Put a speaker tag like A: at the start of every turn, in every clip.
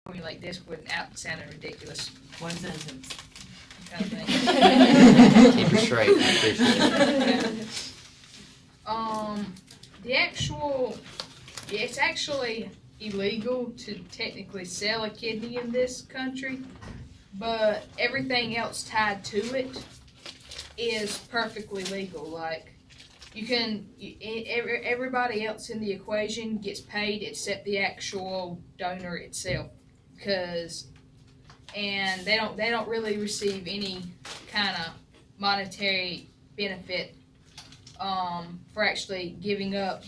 A: formulate this without sounding ridiculous.
B: One sentence.
A: Kind of thing.
C: Keep it straight. I appreciate it.
A: It's actually illegal to technically sell a kidney in this country, but everything else tied to it is perfectly legal. Like, everybody else in the equation gets paid except the actual donor itself, and they don't really receive any kind of monetary benefit for actually giving up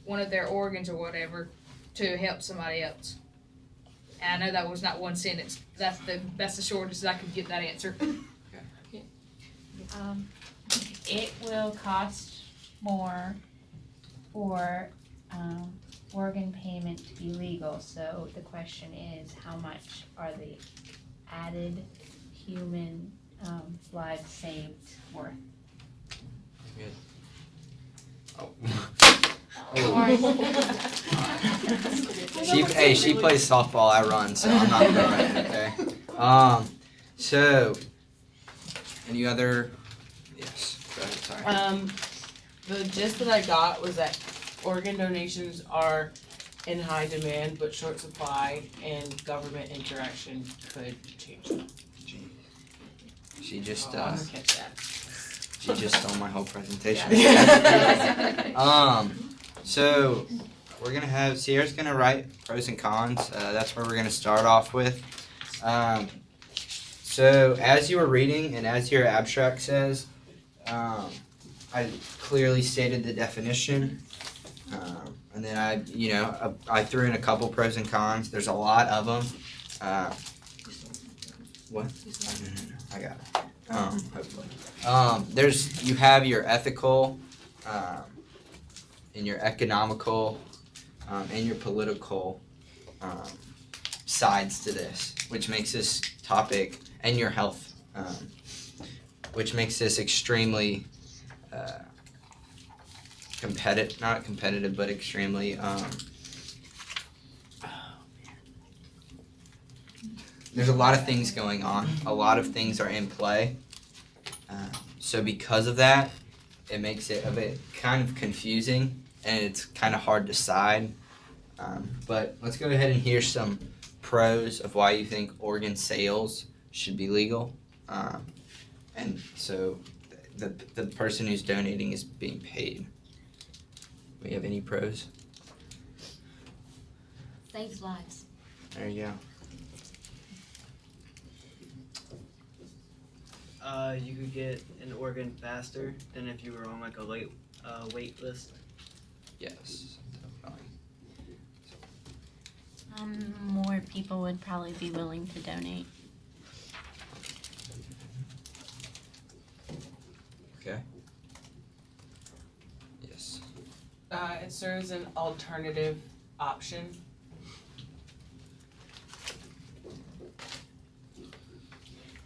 A: one of their organs or whatever to help somebody else. And I know that was not one sentence. That's the shortest I could get that answer.
D: It will cost more for organ payment to be legal. So the question is, how much are the added human lives saved worth?
C: Good. Oh. She plays softball, I run, so I'm not gonna run, okay? So, any other, yes, go ahead, sorry.
B: The gist that I got was that organ donations are in high demand but short supply, and government interaction could change that.
C: She just,
B: I'm gonna catch that.
C: she just stole my whole presentation.
B: Yeah.
C: So, we're gonna have, Sierra's gonna write pros and cons, that's where we're gonna start off with. So, as you were reading, and as your abstract says, I clearly stated the definition, and then I threw in a couple pros and cons. There's a lot of them. What? No, I got it. Hopefully. You have your ethical, and your economical, and your political sides to this, which makes this topic, and your health, which makes this extremely not competitive, but extremely there's a lot of things going on. A lot of things are in play. So because of that, it makes it a bit kind of confusing, and it's kind of hard to decide. But let's go ahead and hear some pros of why you think organ sales should be legal. And so the person who's donating is being paid. Do we have any pros?
E: Saves lives.
C: There you go.
F: You could get an organ faster than if you were on like a wait list.
C: Yes, definitely.
E: More people would probably be willing to donate.
C: Okay. Yes.
B: It serves an alternative option.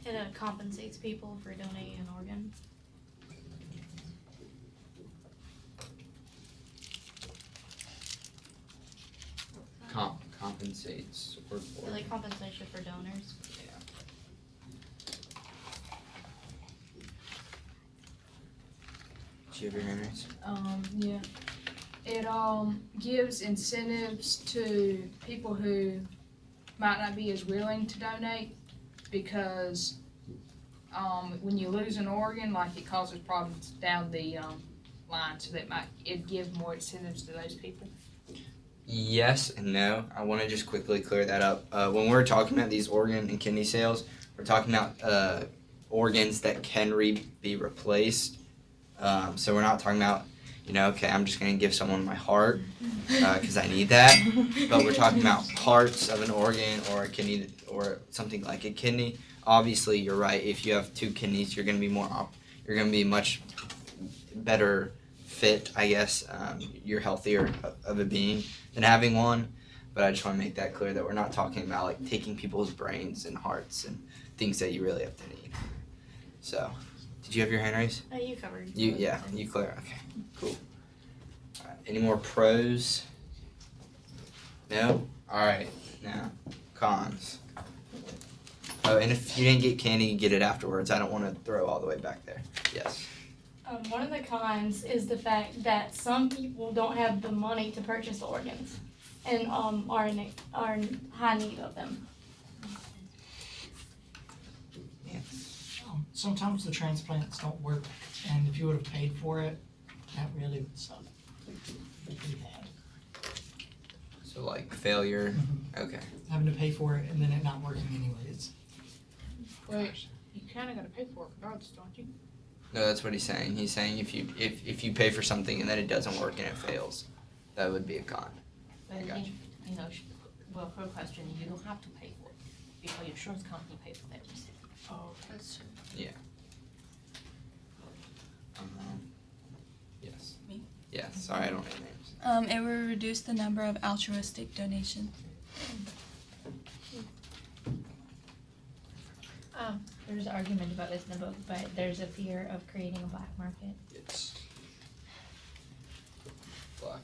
E: It compensates people for donating an organ.
C: Compensates or
E: So like compensation for donors.
C: Do you have your hand raised?
A: Yeah. It gives incentives to people who might not be as willing to donate, because when you lose an organ, like, it causes problems down the line, so that it'd give more incentives to those people.
C: Yes and no. I want to just quickly clear that up. When we're talking about these organ and kidney sales, we're talking about organs that can be replaced. So we're not talking about, okay, I'm just going to give someone my heart because I need that. But we're talking about parts of an organ or a kidney or something like a kidney. Obviously, you're right. If you have two kidneys, you're going to be you're going to be much better fit, I guess. You're healthier of a being than having one. But I just want to make that clear that we're not talking about like taking people's brains and hearts and things that you really have to need. So, did you have your hand raised?
E: You covered.
C: You clear. Okay, cool. All right. Any more pros? No. All right. Now, cons. Oh, and if you didn't get candy, you get it afterwards. I don't want to throw all the way back there. Yes.
E: One of the cons is the fact that some people don't have the money to purchase the organs and are in high need of them.
G: Sometimes the transplants don't work, and if you would have paid for it, that really would suck. Pretty bad.
C: So like failure. Okay.
G: Having to pay for it and then it not working anyways.
A: Wait, you kinda gotta pay for it regardless, don't you?
C: No, that's what he's saying. He's saying if you pay for something and then it doesn't work and it fails, that would be a con.
H: But
C: Gotcha.
H: well, her question, you don't have to pay for it, because insurance company pay for that.
A: Oh, that's true.
C: Yes.
I: Me?
C: Yeah. Sorry, I don't know names.
I: It will reduce the number of altruistic donations.
D: There's argument about this in the book, but there's a fear of creating a black market.
C: It's black.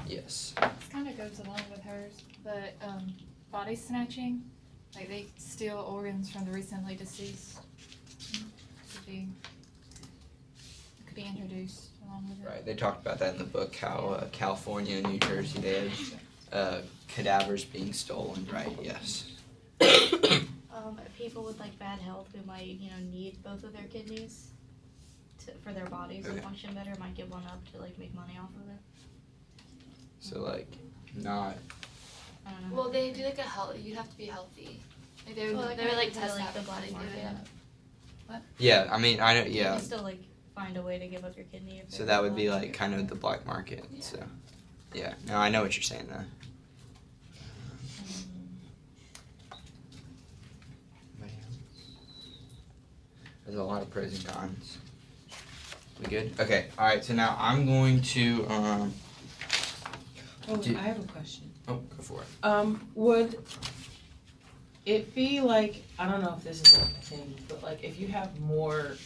C: Yes.
J: This kind of goes along with hers, but body snatching, like they steal organs from the recently deceased. Could be introduced along with it.
C: Right. They talked about that in the book. How California and New Jersey they had cadavers being stolen. Right. Yes.
E: People with like bad health who might need both of their kidneys for their bodies to
C: Okay.
E: function better might give one up to like make money off of it.
C: So like not.
E: I don't know.
K: Well, they do like a health. You have to be healthy. Like they would,
E: Well,
K: they would like
E: to,
K: test
E: like,
K: out
E: the
K: before
E: black
K: they give
E: market.
K: it up.
C: Yeah. I mean I know.
E: You
C: Yeah.
E: can still like find a way to give up your kidney. If
C: So
E: there's
C: that
E: a
C: would be
E: black
C: like
E: market
C: kind
E: for
C: of
E: it.
C: the black market.
K: Yeah.
C: So yeah. No, I know what you're saying though. There's a lot of pros and cons. We good? Okay. All right. So now I'm going to
B: Oh,
C: Do-
B: I have a question.
C: oh, go for it.
B: Would it be like, I don't know if this is like a thing, but like if you have more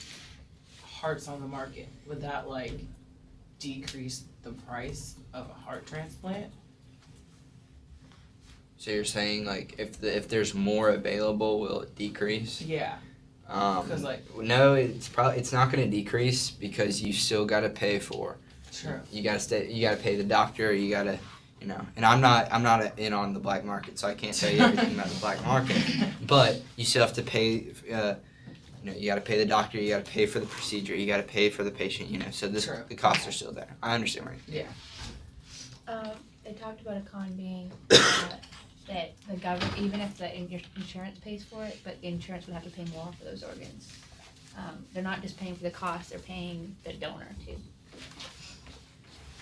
B: hearts on the market, would that like decrease the price of a heart transplant?
C: So you're saying like if there's more available, will it decrease?
B: Yeah. 'Cause, like-
C: no, it's not going to decrease because you still got to pay for.
B: True.
C: You got to pay the doctor. You got to, And I'm not in on the black market, so I can't tell you everything about the black market. But you still have to pay. You got to pay the doctor. You got to pay for the procedure. You got to pay for the patient. So
B: True.
C: the costs are still there. I understand where.
D: They talked about a con being that the government, even if the insurance pays for it, but the insurance would have to pay more for those organs. They're not just paying for the cost; they're paying the donor too.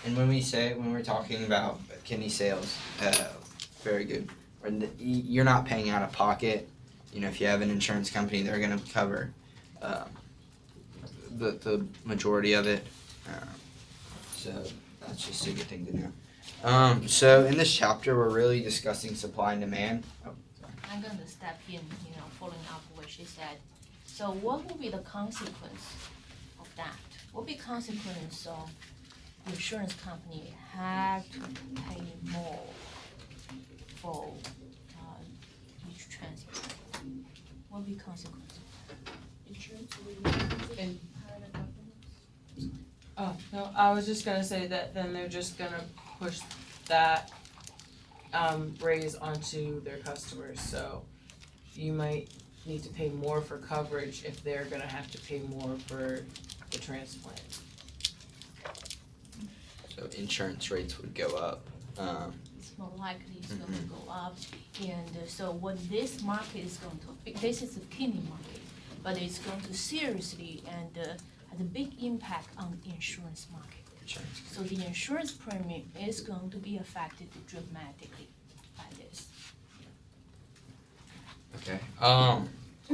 C: And when we're talking about kidney sales, very good. You're not paying out of pocket. If you have an insurance company, they're going to cover the majority of it. So that's just a good thing to know. So in this chapter, we're really discussing supply and demand. Oh, sorry.
H: I'm gonna step in, following up what she said. So what will be the consequence of that? What will be consequence of insurance company have to pay more for each transplant? What will be consequence of that?
B: And oh no, I was just gonna say that then they're just gonna push that raise onto their customers. So you might need to pay more for coverage if they're gonna have to pay more for the transplant.
C: So insurance rates would go up.
H: It's more likely it's going to go up. And so what this market is going to, this is a kidney market, but it's going to seriously and has a big impact on the insurance market.
C: Insurance.
H: So the insurance premium is going to be affected dramatically by this.
C: Okay.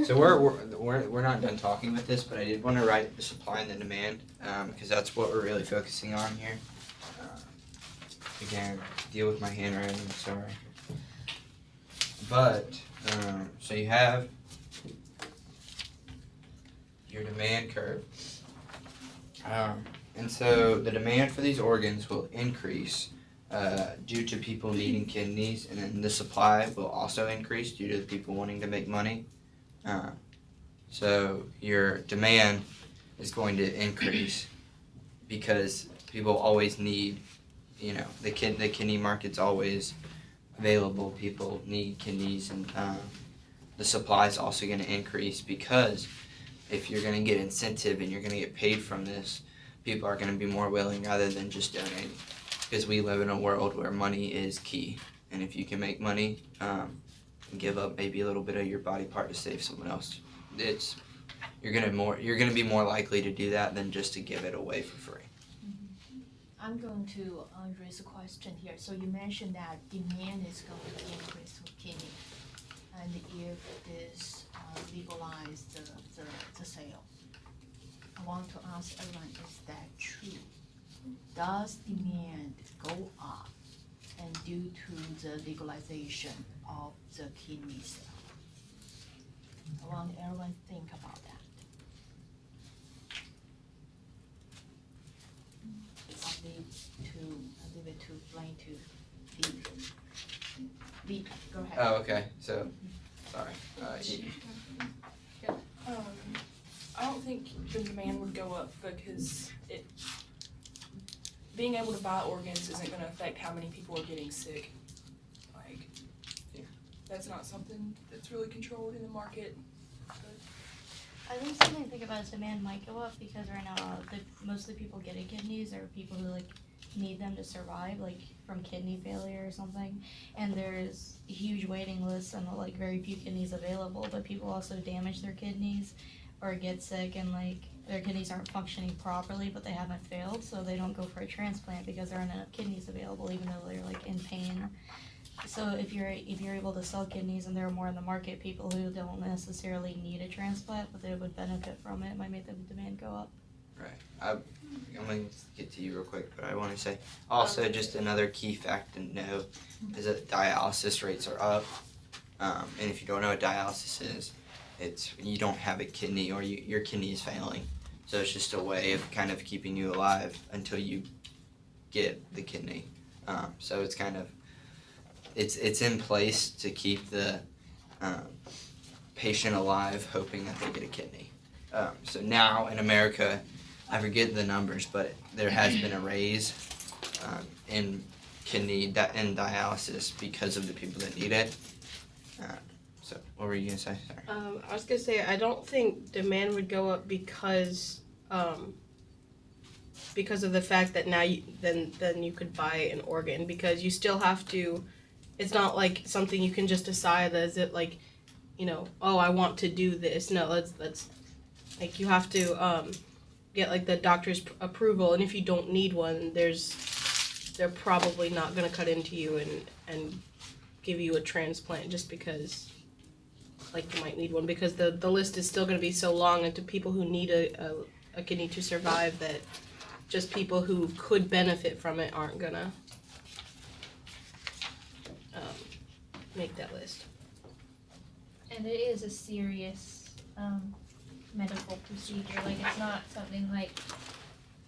C: So we're not done talking with this, but I did want to write the supply and the demand because that's what we're really focusing on here. Again, deal with my handwriting. Sorry. But so you have your demand curve. And so the demand for these organs will increase due to people needing kidneys, and then the supply will also increase due to people wanting to make money. So your demand is going to increase because people always need, the kidney market's always available. People need kidneys, and the supply is also going to increase because if you're going to get incentive and you're going to get paid from this, people are going to be more willing rather than just donating. Because we live in a world where money is key, and if you can make money, and give up maybe a little bit of your body part to save someone else, you're gonna be more likely to do that than just to give it away for free.
H: I'm going to raise a question here. So you mentioned that demand is going to increase for kidney, and if this legalize the sale, I want to ask everyone, is that true? Does demand go up and due to the legalization of the kidney sale? I want everyone to think about that. I'll leave it to Blaine to lead. Lead, go ahead.
C: Oh, okay. So, sorry.
L: I don't think the demand would go up because being able to buy organs isn't going to affect how many people are getting sick. Like, that's not something that's really controlled in the market.
E: I think something to think about is demand might go up because right now most of the people getting kidneys are people who need them to survive, from kidney failure or something. And there's huge waiting lists and very few kidneys available, but people also damage their kidneys or get sick and their kidneys aren't functioning properly, but they haven't failed, so they don't go for a transplant because there aren't enough kidneys available, even though they're in pain. So if you're able to sell kidneys and there are more in the market, people who don't necessarily need a transplant but they would benefit from it, might make the demand go up.
C: Right. I'm going to get to you real quick, but I want to say also just another key fact to know is that dialysis rates are up. And if you don't know what dialysis is, it's you don't have a kidney or your kidney is failing. So it's just a way of kind of keeping you alive until you get the kidney. So it's kind of it's in place to keep the patient alive, hoping that they get a kidney. So now in America, I forget the numbers, but there has been a raise in kidney and dialysis because of the people that need it. So what were you gonna say? Sorry.
M: I was gonna say I don't think demand would go up because of the fact that now then you could buy an organ, because you still have to. It's not like something you can just decide as it oh, I want to do this. No, that's you have to get the doctor's approval, and if you don't need one, they're probably not gonna cut into you and give you a transplant just because you might need one, because the list is still gonna be so long, and to people who need a kidney to survive, that just people who could benefit from it aren't gonna make that list.
D: And it is a serious medical procedure. It's not something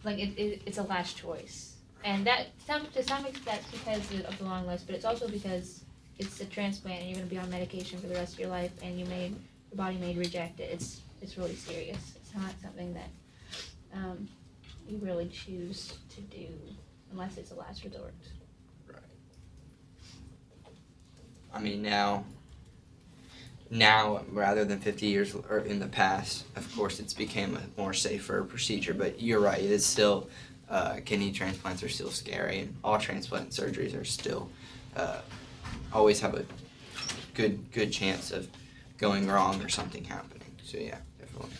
D: it's a last choice. And that to some extent that's because of the long list, but it's also because it's a transplant and you're going to be on medication for the rest of your life, and your body may reject it. It's really serious. It's not something that you really choose to do unless it's a last resort.
C: Right. I mean, now rather than 50 years or in the past, of course it's became a more safer procedure, but you're right, it's still kidney transplants are still scary, and all transplant surgeries are still always have a good chance of going wrong or something happening. So yeah, definitely.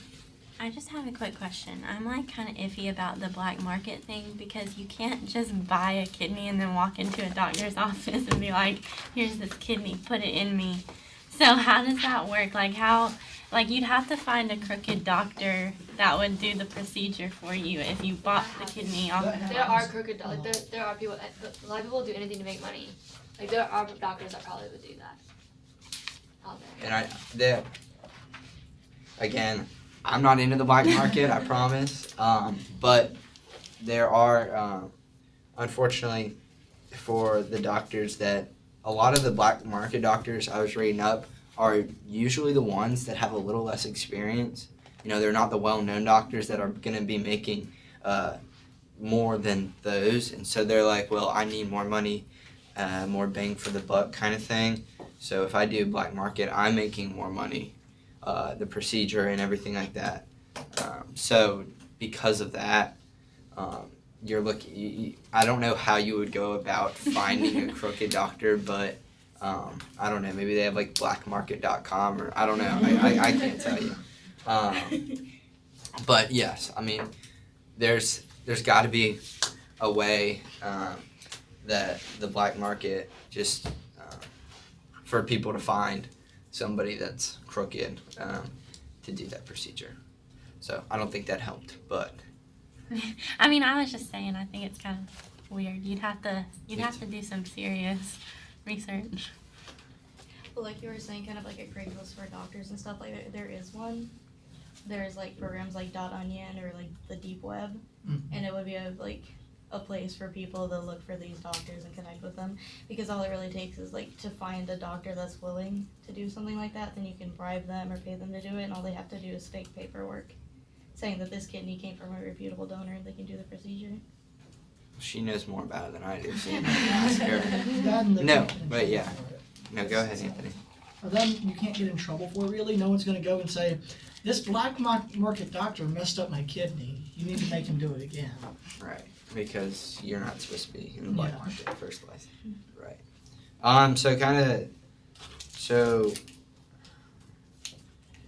N: I just have a quick question. I'm kind of iffy about the black market thing, because you can't just buy a kidney and then walk into a doctor's office and be like, here's this kidney, put it in me. So how does that work? You'd have to find a crooked doctor that would do the procedure for you if you bought the kidney off.
K: There are crooked there are people, a lot of people do anything to make money. There are doctors that probably would do that out there.
C: And I'm not into the black market, I promise. But there are, unfortunately, for the doctors that a lot of the black market doctors I was reading up are usually the ones that have a little less experience. You know, they're not the well-known doctors that are going to be making more than those. And so they're like, well, I need more money, more bang for the buck kind of thing. So if I do black market, I'm making more money, the procedure and everything like that. So because of that, you're looking. I don't know how you would go about finding a crooked doctor, but I don't know. Maybe they have like blackmarket.com or I don't know. I can't tell you. But yes, I mean, there's got to be a way that the black market just for people to find somebody that's crooked to do that procedure. So I don't think that helped, but.
N: I mean, I was just saying, I think it's kind of weird. You'd have to do some serious research.
E: But like you were saying, kind of like a Craigslist for doctors and stuff, like there is one. There's like programs like .onion or like the deep web, and it would be a place for people to look for these doctors and connect with them, because all it really takes is like to find a doctor that's willing to do something like that. Then you can bribe them or pay them to do it, and all they have to do is fake paperwork saying that this kidney came from a reputable donor and they can do the procedure.
C: She knows more about it than I do. So ask her. No, but yeah. No, go ahead, Anthony.
G: Well, then you can't get in trouble for it, really. No one's going to go and say, this black market doctor messed up my kidney. You need to make him do it again.
C: Right, because you're not supposed to be in the black market in the first place. Right. So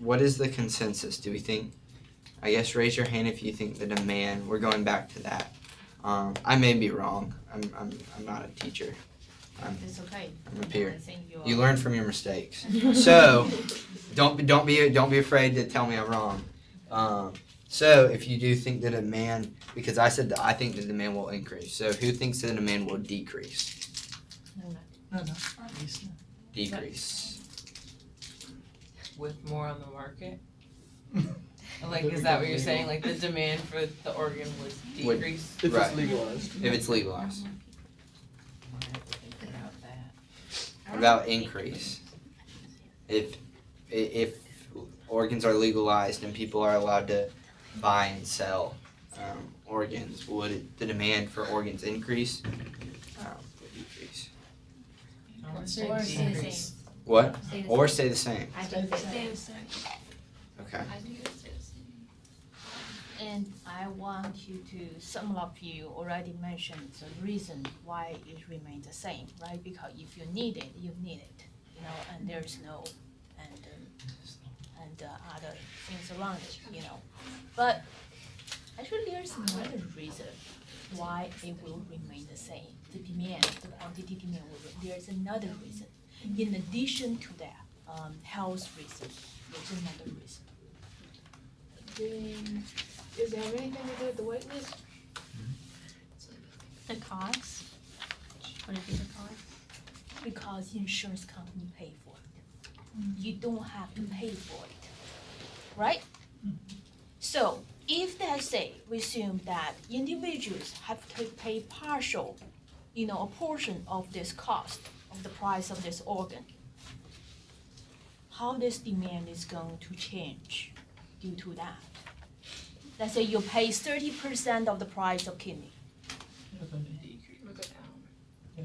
C: what is the consensus? Do we think, I guess raise your hand if you think the demand, we're going back to that. I may be wrong. I'm not a teacher.
H: It's okay.
C: I'm a peer.
H: I think
C: You learn from your mistakes. So don't be afraid to tell me I'm wrong. So if you do think the demand, because I said that I think the demand will increase. So who thinks the demand will decrease?
G: No.
C: Decrease.
B: With more on the market? Like, is that what you're saying? Like, the demand for the organ would decrease?
C: If it's legalized. If it's legalized. What about increase? If organs are legalized and people are allowed to buy and sell organs, would the demand for organs increase? Or decrease?
B: I would say decrease.
C: What? Or stay the same?
H: I think stay the same.
C: Okay.
H: I think it's stay the same. And I want you to, some of you already mentioned the reason why it remains the same, right? Because if you need it, you need it, you know, and there's no, and other things around it, you know. But actually there's another reason why it will remain the same. The demand, the quantity demand will, there's another reason. In addition to that, health reason, there's another reason.
J: Then, does it have anything to do with the wait list?
N: The cost? Would it be the cost?
H: Because insurance company pay for it. You don't have to pay for it, right? So if they say, we assume that individuals have to pay partial, you know, a portion of this cost, of the price of this organ, how this demand is going to change due to that? Let's say you pay 30% of the price of kidney.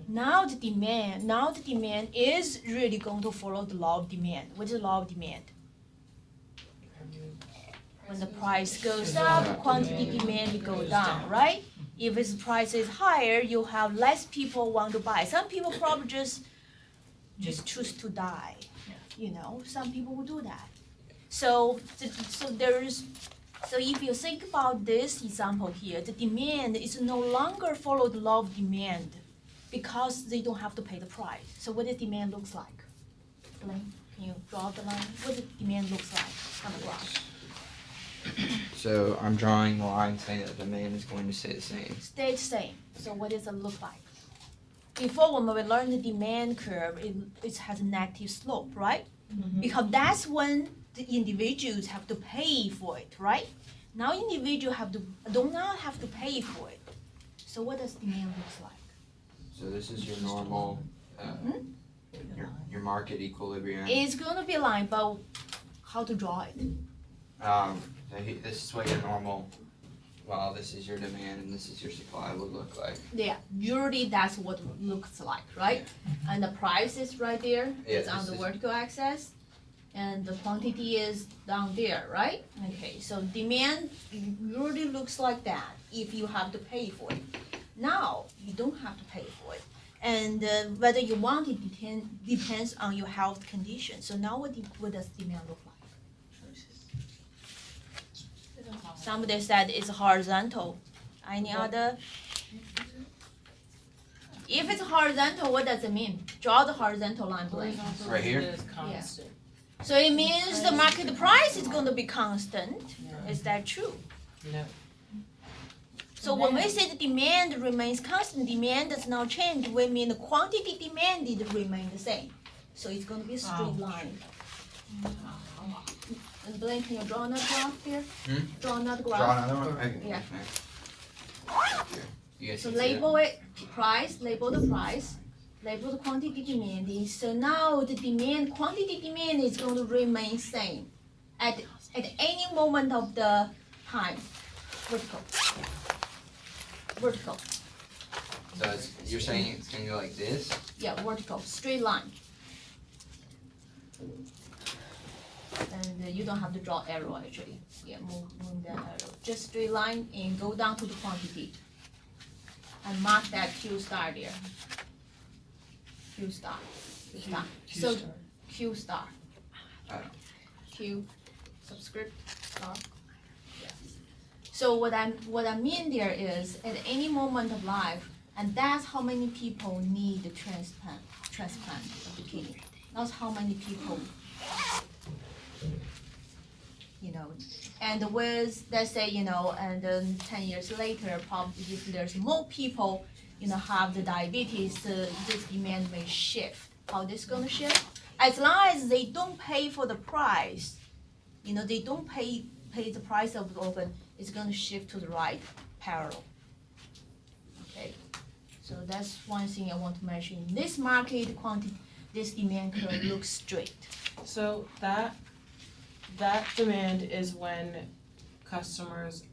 H: Now the demand is really going to follow the law of demand. What is the law of demand? When the price goes up, quantity demand goes down, right? If its price is higher, you have less people want to buy. Some people probably just choose to die. You know, some people will do that. So if you think about this example here, the demand is no longer follow the law of demand because they don't have to pay the price. So what does demand looks like? Blaine, can you draw the line? What does demand looks like on the graph?
C: So I'm drawing the line saying that demand is going to stay the same.
H: Stay the same. So what does it look like? Before when we learned the demand curve, it has a negative slope, right? Because that's when the individuals have to pay for it, right? Now individual do not have to pay for it. So what does demand looks like?
C: So this is your normal, your market equilibrium.
H: It's gonna be line, but how to draw it?
C: So this is what your normal, well, this is your demand and this is your supply would look like.
H: Yeah, usually that's what it looks like, right? And the price is right there,
C: Yeah,
H: it's on
C: this
H: the
C: is-
H: vertical axis. And the quantity is down there, right? Okay, so demand usually looks like that if you have to pay for it. Now, you don't have to pay for it. And whether you want it depends on your health condition. So now what does demand look like? Somebody said it's horizontal. Any other? If it's horizontal, what does it mean? Draw the horizontal line, Blaine.
C: Right here?
B: It is constant.
H: So it means the market price is going to be constant. Is that true?
B: No.
H: So when we say the demand remains constant, demand does not change, we mean the quantity demanded remain the same. So it's going to be a straight line. And Blaine, can you draw another graph here? Draw another graph.
C: Draw another one? Okay.
H: Yeah.
C: Here. You guys
H: So
C: can see
H: label it price, label the price, label the quantity demanded. So now the demand, quantity demand is going to remain same at any moment of the time. Vertical. Vertical.
C: So you're saying it's gonna go like this?
H: Yeah, vertical, straight line. And you don't have to draw arrow actually. Yeah, move that arrow. Just straight line and go down to the quantity. And mark that Q star there. Q star. Q star. So Q star. Q subscript star. Yes. So what I mean there is at any moment of life, and that's how many people need the transplant of the kidney. That's how many people, and with, let's say, and then 10 years later, probably if there's more people, have the diabetes, this demand may shift. How this gonna shift? As long as they don't pay for the price, they don't pay the price of the organ, it's gonna shift to the right, parallel. Okay, so that's one thing I want to mention. This market quantity, this demand curve looks straight.
B: So that demand is when customers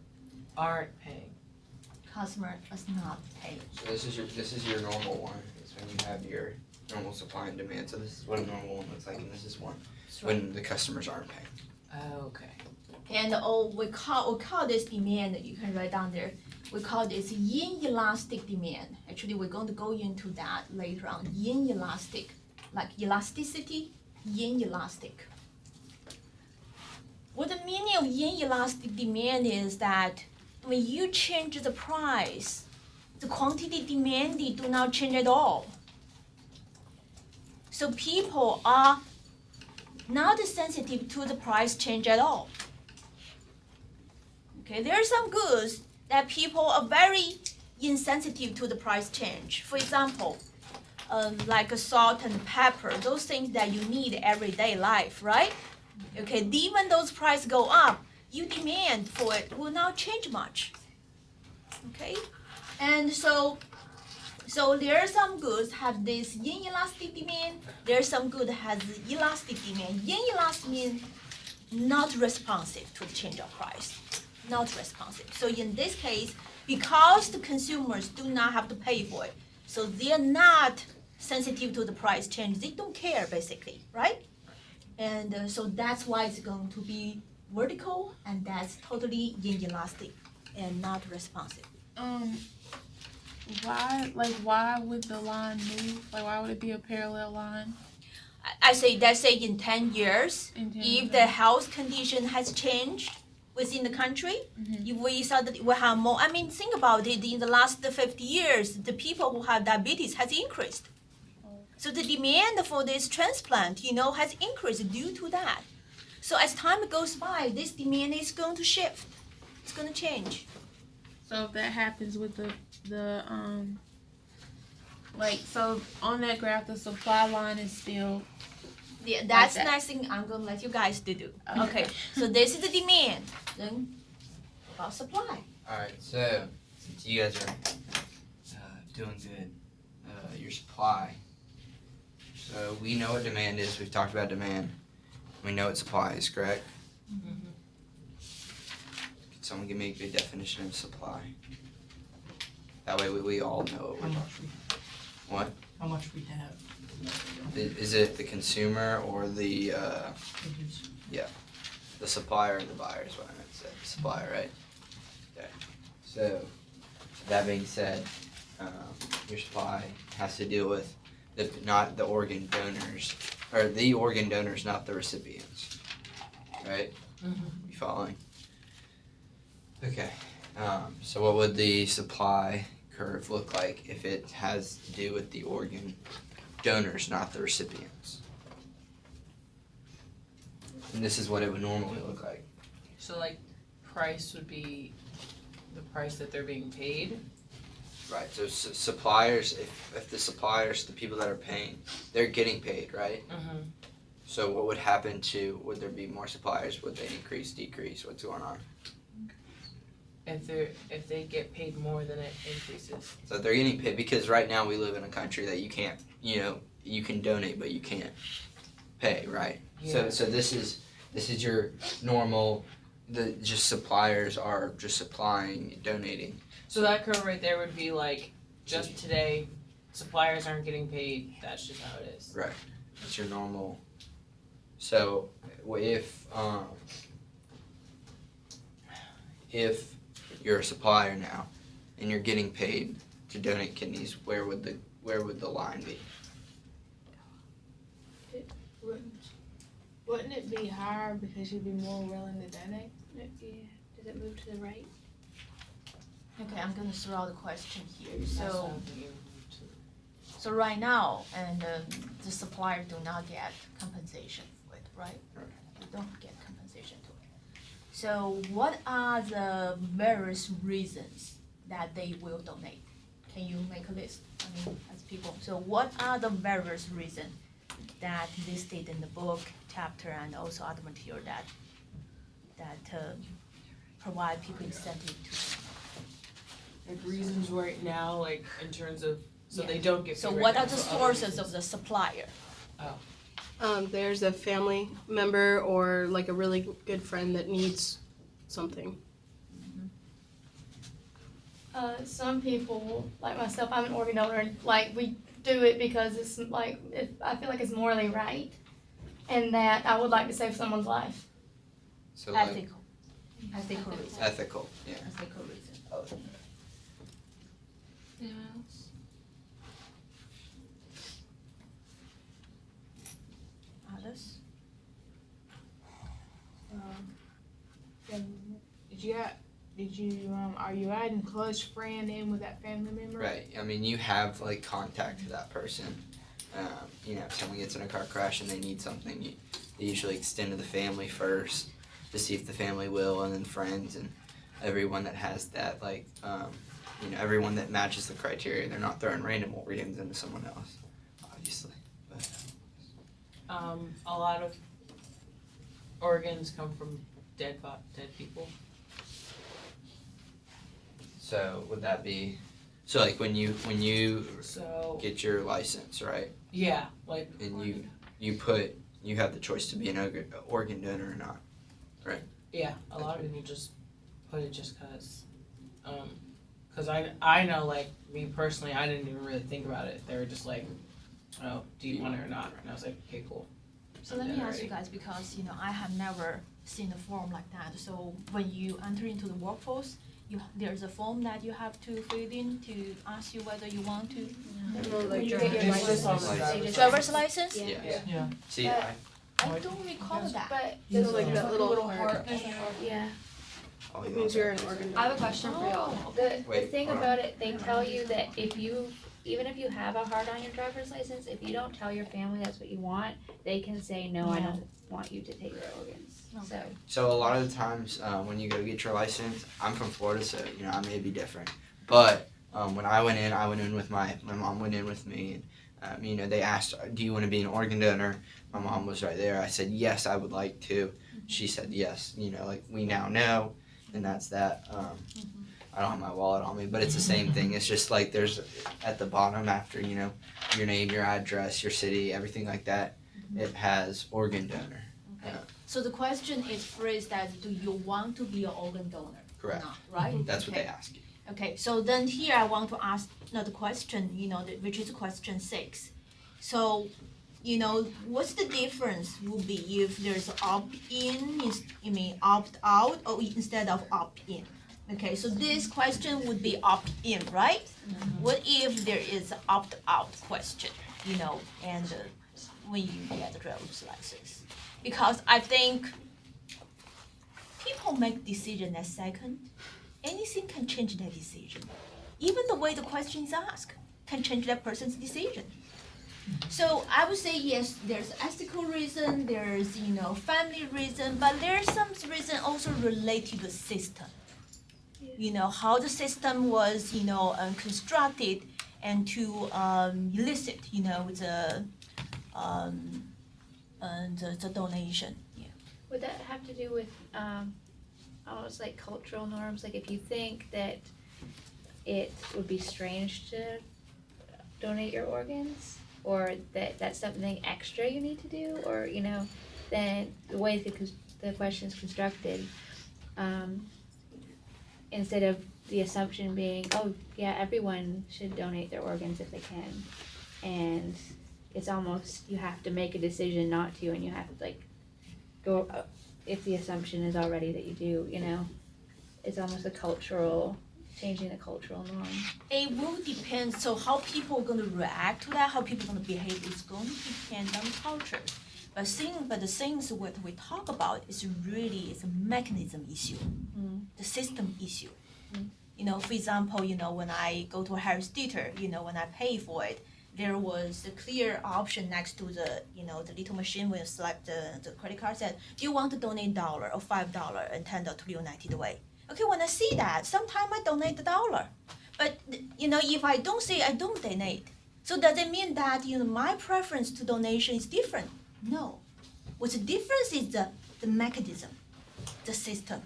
B: aren't paying.
H: Customer is not paying.
C: So this is your normal one. It's when you have your normal supply and demand. So this is what a normal one looks like, and this is one when the customers aren't paying.
B: Okay.
H: And we call this demand, you can write down there, we call this inelastic demand. Actually, we're going to go into that later on. Inelastic, like elasticity, inelastic. What the meaning of inelastic demand is that when you change the price, the quantity demanded do not change at all. So people are not sensitive to the price change at all. Okay, there are some goods that people are very insensitive to the price change. For example, like salt and pepper, those things that you need everyday life, right? Okay, even those prices go up, you demand for it will not change much. Okay, and so there are some goods have this inelastic demand. There are some goods has elastic demand. Inelastic means not responsive to the change of price, not responsive. So in this case, because the consumers do not have to pay for it, so they are not sensitive to the price change. They don't care basically, right? And so that's why it's going to be vertical, and that's totally inelastic and not responsive.
I: Why would the line move? Like, why would it be a parallel line?
H: I say, let's say in 10 years,
I: In 10
H: if
I: years.
H: the health condition has changed within the country, if we saw that we have more, think about it, in the last 50 years, the people who have diabetes has increased. So the demand for this transplant, has increased due to that. So as time goes by, this demand is going to shift. It's going to change.
I: So if that happens with the so on that graph, the supply line is still
H: Yeah, that's the
D: that.
H: next thing I'm gonna let you guys to do. Okay, so this is the demand. Then about supply.
C: Alright, so since you guys are doing good, your supply. So we know what demand is. We've talked about demand. We know what supply is, correct?
B: Mhm.
C: Can someone give me a good definition of supply? That way we all know what
G: How
C: we're
G: much we,
C: What?
G: how much we have.
C: Is it the consumer or the
G: Figures.
C: the supplier or the buyer is what I meant to say. The supplier, right? Okay. So that being said, your supply has to deal with not the organ donors, or the organ donors, not the recipients. Right? You following? Okay. So what would the supply curve look like if it has to do with the organ donors, not the recipients? And this is what it would normally look like.
B: So like price would be the price that they're being paid.
C: Right, so suppliers, if the suppliers, the people that are paying, they're getting paid, right?
B: Mm-hmm.
C: So what would happen would there be more suppliers? Would they increase, decrease? What's going on?
B: If they get paid more, then it increases.
C: So they're getting paid, because right now we live in a country that you can't, you can donate, but you can't pay, right?
B: Yeah.
C: So this is your normal, just suppliers are just supplying, donating.
B: So that curve right there would be like, just today, suppliers aren't getting paid, that's just how it is.
C: Right, that's your normal. So if you're a supplier now and you're getting paid to donate kidneys, where would the line be?
I: Wouldn't it be higher because you'd be more willing to donate?
D: Yeah. Does it move to the right?
H: Okay, I'm gonna throw out the question here.
B: That's what
H: So
B: I'm thinking.
H: so right now, and the supplier do not get compensation for it, right?
C: Right.
H: They don't get compensation to it. So what are the various reasons that they will donate? Can you make a list? I mean, as people. So what are the various reasons that listed in the book, chapter, and also other material that provide people incentive to?
B: Like reasons right now, like in terms of, so
H: Yeah.
B: they don't get paid.
H: So
B: right
H: what
B: now,
H: are the
B: so other
H: sources
B: reasons.
H: of the supplier?
M: There's a family member or like a really good friend that needs something.
E: Some people, like myself, I'm an organ donor, and like we do it because it's like I feel like it's morally right, and that I would like to save someone's life.
C: So like
H: Ethical. Ethical reason.
C: ethical, yeah.
H: Ethical reason. Others?
I: Are you adding close friend in with that family member?
C: Right. I mean, you have like contact to that person. If someone gets in a car crash and they need something, they usually extend to the family first to see if the family will, and then friends and everyone that has that, like, everyone that matches the criteria. They're not throwing random organs into someone else, obviously. But
B: A lot of organs come from dead people.
C: so would that be? So like when you
B: So
C: get your license, right?
B: yeah, like
C: And you have the choice to be an organ donor or not.
B: yeah, a lot of people just put it just cause I know, like me personally, I didn't even really think about it. They were just like, oh, do you want it or not? And I was like, okay, cool.
H: So let me ask you guys, because I have never seen a form like that. So when you enter into the workforce, there's a form that you have to fill in to ask you whether you want to.
E: When you get your
B: It's just on
E: license.
B: the driver's
H: Driver's license?
C: Yeah. See,
E: But-
H: I don't recall that.
E: But
M: It's like that little
E: heart. Yeah.
C: oh,
M: It
C: you
M: means
C: want
M: you're an organ
K: I
M: donor.
K: have a question for y'all.
D: The
C: Wait,
D: thing
C: hold on.
D: about it, they tell you that even if you have a heart on your driver's license, if you don't tell your family that's what you want, they can say, no, I don't want you to take your organs. So,
C: So a lot of the times when you go get your license, I'm from Florida, so I may be different. But when I went in with my mom went in with me, They asked, do you want to be an organ donor? My mom was right there. I said, yes, I would like to. She said yes. We now know, and that's that. I don't have my wallet on me, but it's the same thing. It's just like there's at the bottom after, your name, your address, your city, everything like that, it has organ donor.
H: Okay. So the question is phrased as, do you want to be an organ donor?
C: Correct.
H: Or not, right?
C: That's what
H: Okay.
C: they ask you.
H: Okay, so then here I want to ask another question, which is question 6. So, what's the difference will be if there's opt-in, opt-out, or instead of opt-in? Okay, so this question would be opt-in, right? What if there is opt-out question, and when you get the driver's license? Because I think people make decision at second. Anything can change that decision. Even the way the question is asked can change that person's decision. So I would say yes, there's ethical reason, there's family reason, but there's some reason also related to the system. How the system was constructed and to elicit the donation. Yeah.
D: Would that have to do with almost like cultural norms? Like if you think that it would be strange to donate your organs, or that that's something extra you need to do, or then the way the question is constructed, instead of the assumption being, oh yeah, everyone should donate their organs if they can, and it's almost you have to make a decision not to, and you have to go if the assumption is already that you do. It's almost changing the cultural norm.
H: It will depend. So how people are going to react to that, how people are going to behave, is going to depend on culture. But the things what we talk about is really a mechanism issue, the system issue. For example, when I go to a Harris Theater, when I pay for it, there was a clear option next to the the little machine when you select the credit card said, do you want to donate $1 or $5 and $10 to United Way? Okay, when I see that, sometimes I donate the $1. But if I don't say I don't donate, so does it mean that my preference to donation is different? No. What's the difference is the mechanism, the system.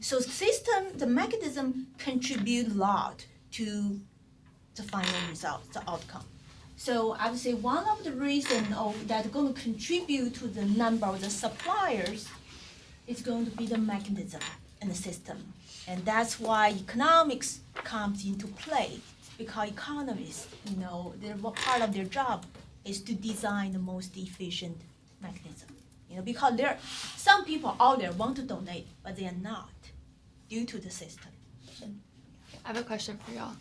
H: So the mechanism contribute a lot to the final result, the outcome. So I would say one of the reasons that's going to contribute to the number of the suppliers is going to be the mechanism and the system. And that's why economics comes into play, because economists, part of their job is to design the most efficient mechanism. Because there are some people out there want to donate, but they are not due to the system.
K: I have a question for y'all.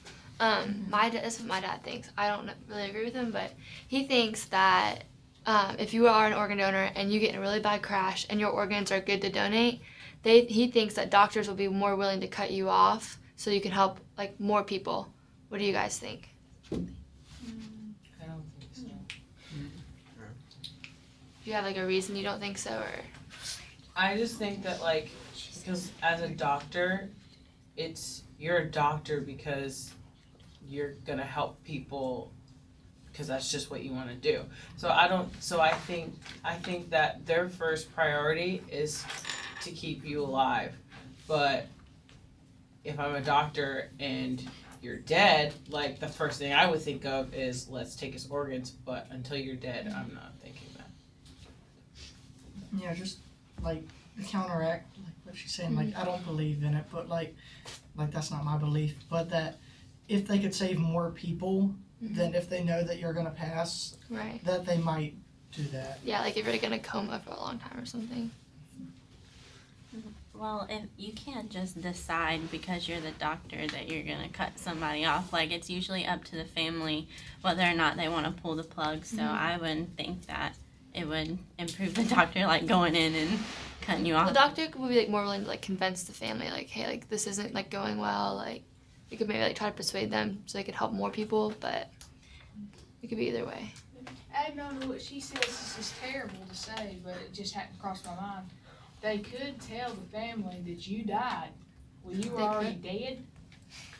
K: This is what my dad thinks. I don't really agree with him, but he thinks that if you are an organ donor and you get in a really bad crash and your organs are good to donate, he thinks that doctors will be more willing to cut you off so you can help more people. What do you guys think?
B: I don't think so.
K: Do you have a reason you don't think so, or?
B: I just think that because as a doctor, you're a doctor because you're gonna help people because that's just what you want to do. So I think that their first priority is to keep you alive. But if I'm a doctor and you're dead, the first thing I would think of is let's take his organs, but until you're dead, I'm not thinking that.
G: Yeah, just the counteract, what she's saying, I don't believe in it, but that's not my belief, but that if they could save more people than if they know that you're gonna pass,
K: right,
G: that they might do that.
K: Yeah, if you're gonna coma for a long time or something.
N: Well, if you can't just decide because you're the doctor that you're gonna cut somebody off, it's usually up to the family whether or not they want to pull the plug. So I wouldn't think that it would improve the doctor going in and cutting you off.
K: The doctor would be more willing to convince the family, hey, this isn't going well. You could maybe try to persuade them so they could help more people, but it could be either way.
A: Adding on to what she says, this is terrible to say, but it just hadn't crossed my mind. They could tell the family that you died when you were already dead,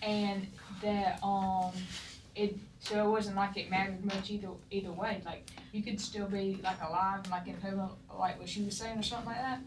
A: and that so it wasn't like it mattered much either way. Like you could still be like alive, like in coma, like what she was saying or something like that,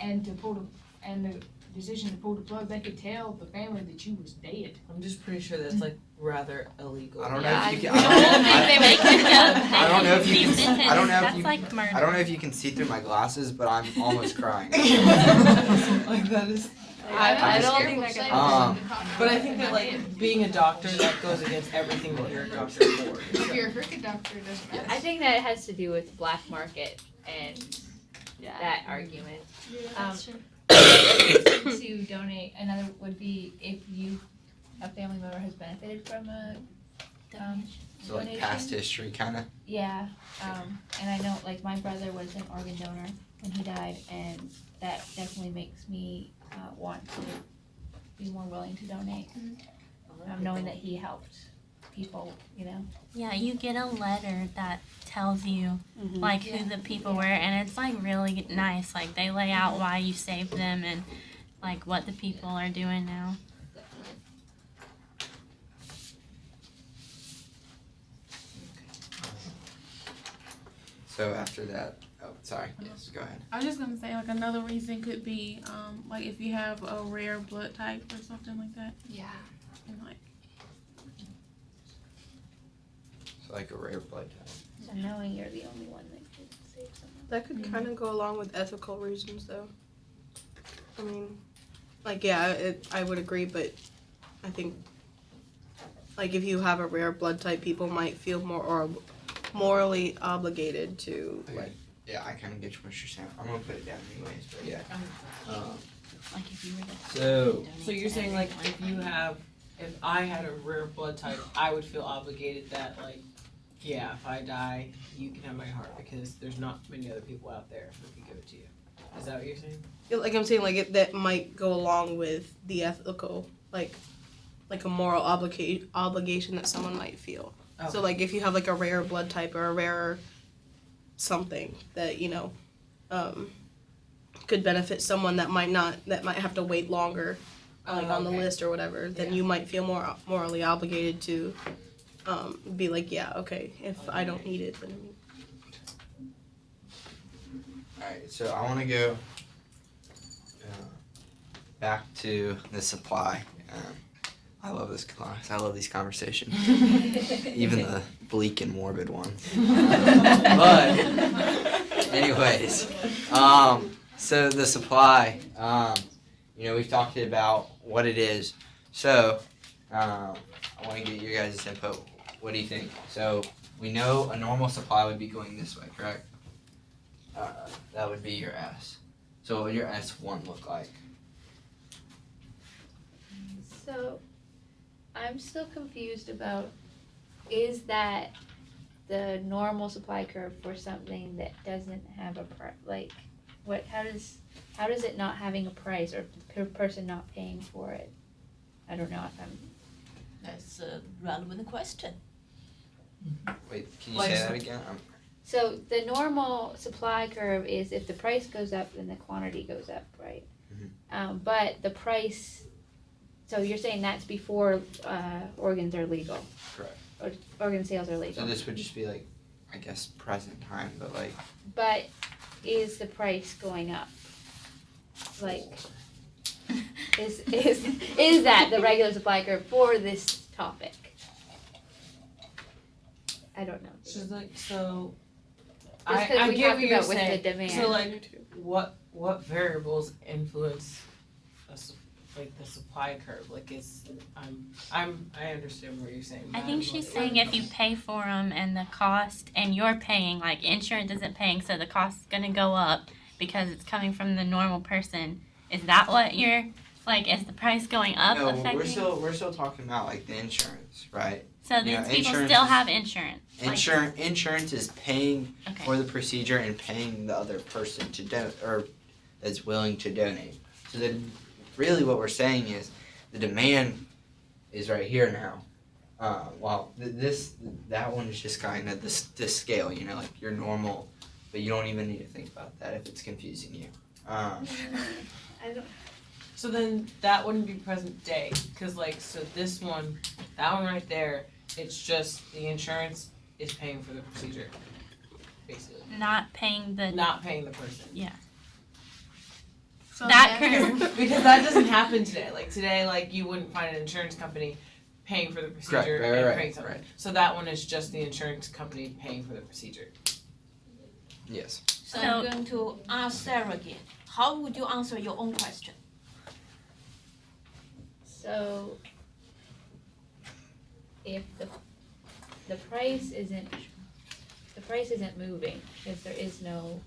A: and the decision to pull the plug, they could tell the family that you was dead.
B: I'm just pretty sure that's like rather illegal.
C: I don't know
H: Yeah,
C: if you
H: I
C: can.
N: I
C: I don't know if you can.
N: Sentence.
C: I don't know if
N: That's
C: you.
N: like murder.
C: I don't know if you can see through my glasses, but I'm almost crying.
B: Like that is.
A: I
B: I don't
A: don't
B: think
A: think
B: that
C: Um,
B: But I think that like being a doctor, that goes against everything that you're a doctor for.
A: If you're a crooked doctor, it doesn't matter.
D: I think that it has to do with black market and that argument.
E: That's true.
D: To donate, another would be if a family member has benefited from a
C: So like
D: donation.
C: past history, kind of.
D: Yeah, and I know like my brother was an organ donor when he died, and that definitely makes me want to be more willing to donate. Knowing that he helped people, you know.
N: Yeah, you get a letter that tells you like who the people were, and it's like really nice. Like they lay out why you saved them and like what the people are doing now.
C: So after that, oh sorry, yes, go ahead.
I: I was just gonna say like another reason could be like if you have a rare blood type or something like that.
K: Yeah.
I: And like
C: So like a rare blood type.
D: So knowing you're the only one that could save someone.
M: That could kind of go along with ethical reasons, though. I mean, like, yeah, I would agree, but I think, like, if you have a rare blood type, people might feel more or morally obligated to, like.
C: Yeah, I kind of get what you're saying. I'm gonna put it down anyways, but yeah.
N: Like if you were to
C: So.
N: donate
B: So you're saying like if I had a rare blood type, I would feel obligated that like, yeah, if I die, you can have my heart because there's not many other people out there who can give it to you. Is that what you're saying?
M: Like I'm saying, like that might go along with the ethical, like a moral obligation that someone might feel.
B: Okay.
M: So like if you have like a rare blood type or a rare something that could benefit someone that might have to wait longer, like on the list or whatever, then you might feel more morally obligated to be like, yeah, okay, if I don't need it, then.
C: Alright, so I want to go back to the supply. I love this class. I love these conversations. Even the bleak and morbid ones. But, anyways. So the supply, we've talked about what it is. So, I want to get your guys' input. What do you think? So, we know a normal supply would be going this way, correct? That would be your S. So what would your S1 look like?
D: So, I'm still confused about, is that the normal supply curve for something that doesn't have a price? Like, how does it not having a price or per person not paying for it? I don't know if I'm.
H: That's a relevant question.
C: Wait, can you
B: Like,
C: say that again?
D: So the normal supply curve is if the price goes up, then the quantity goes up, right?
C: Mm-hmm.
D: But the price, so you're saying that's before organs are legal?
C: Correct.
D: Or organ sales are legal?
C: So this would just be like, I guess, present time, but like.
D: But is the price going up? Like, is that the regular supply curve for this topic? I don't know.
B: So like so.
D: Just 'cause
B: I
D: we
B: get
D: talked
B: what you're
D: about with
B: saying.
D: the demand.
B: So like, what variables influence like the supply curve? Like I understand what you're saying.
N: I think she's saying if you pay for them and the cost, and you're paying, like insurance isn't paying, so the cost is gonna go up because it's coming from the normal person. Is that what you're like? Is the price going up
C: No,
N: affecting?
C: we're still talking about like the insurance, right?
N: So these people still have insurance.
C: Insurance is paying
N: Okay.
C: for the procedure and paying the other person to or that's willing to donate. So then, really, what we're saying is the demand is right here now. That one is just kind of this scale, like your normal, but you don't even need to think about that if it's confusing you.
D: I don't.
B: So then that wouldn't be present day, because like so that one right there It's just the insurance is paying for the procedure, basically.
N: Not paying the
B: Not paying the person.
I: So
N: that
I: that's-
N: curve.
B: Because that doesn't happen today. Like today, like you wouldn't find an insurance company paying for the procedure
C: Correct,
B: and
C: right,
B: paying someone.
C: right.
B: So that one is just the insurance company paying for the procedure.
C: Yes.
H: So I'm going to ask Sarah again. How would you answer your own question?
D: So, if the price isn't moving, because there is no.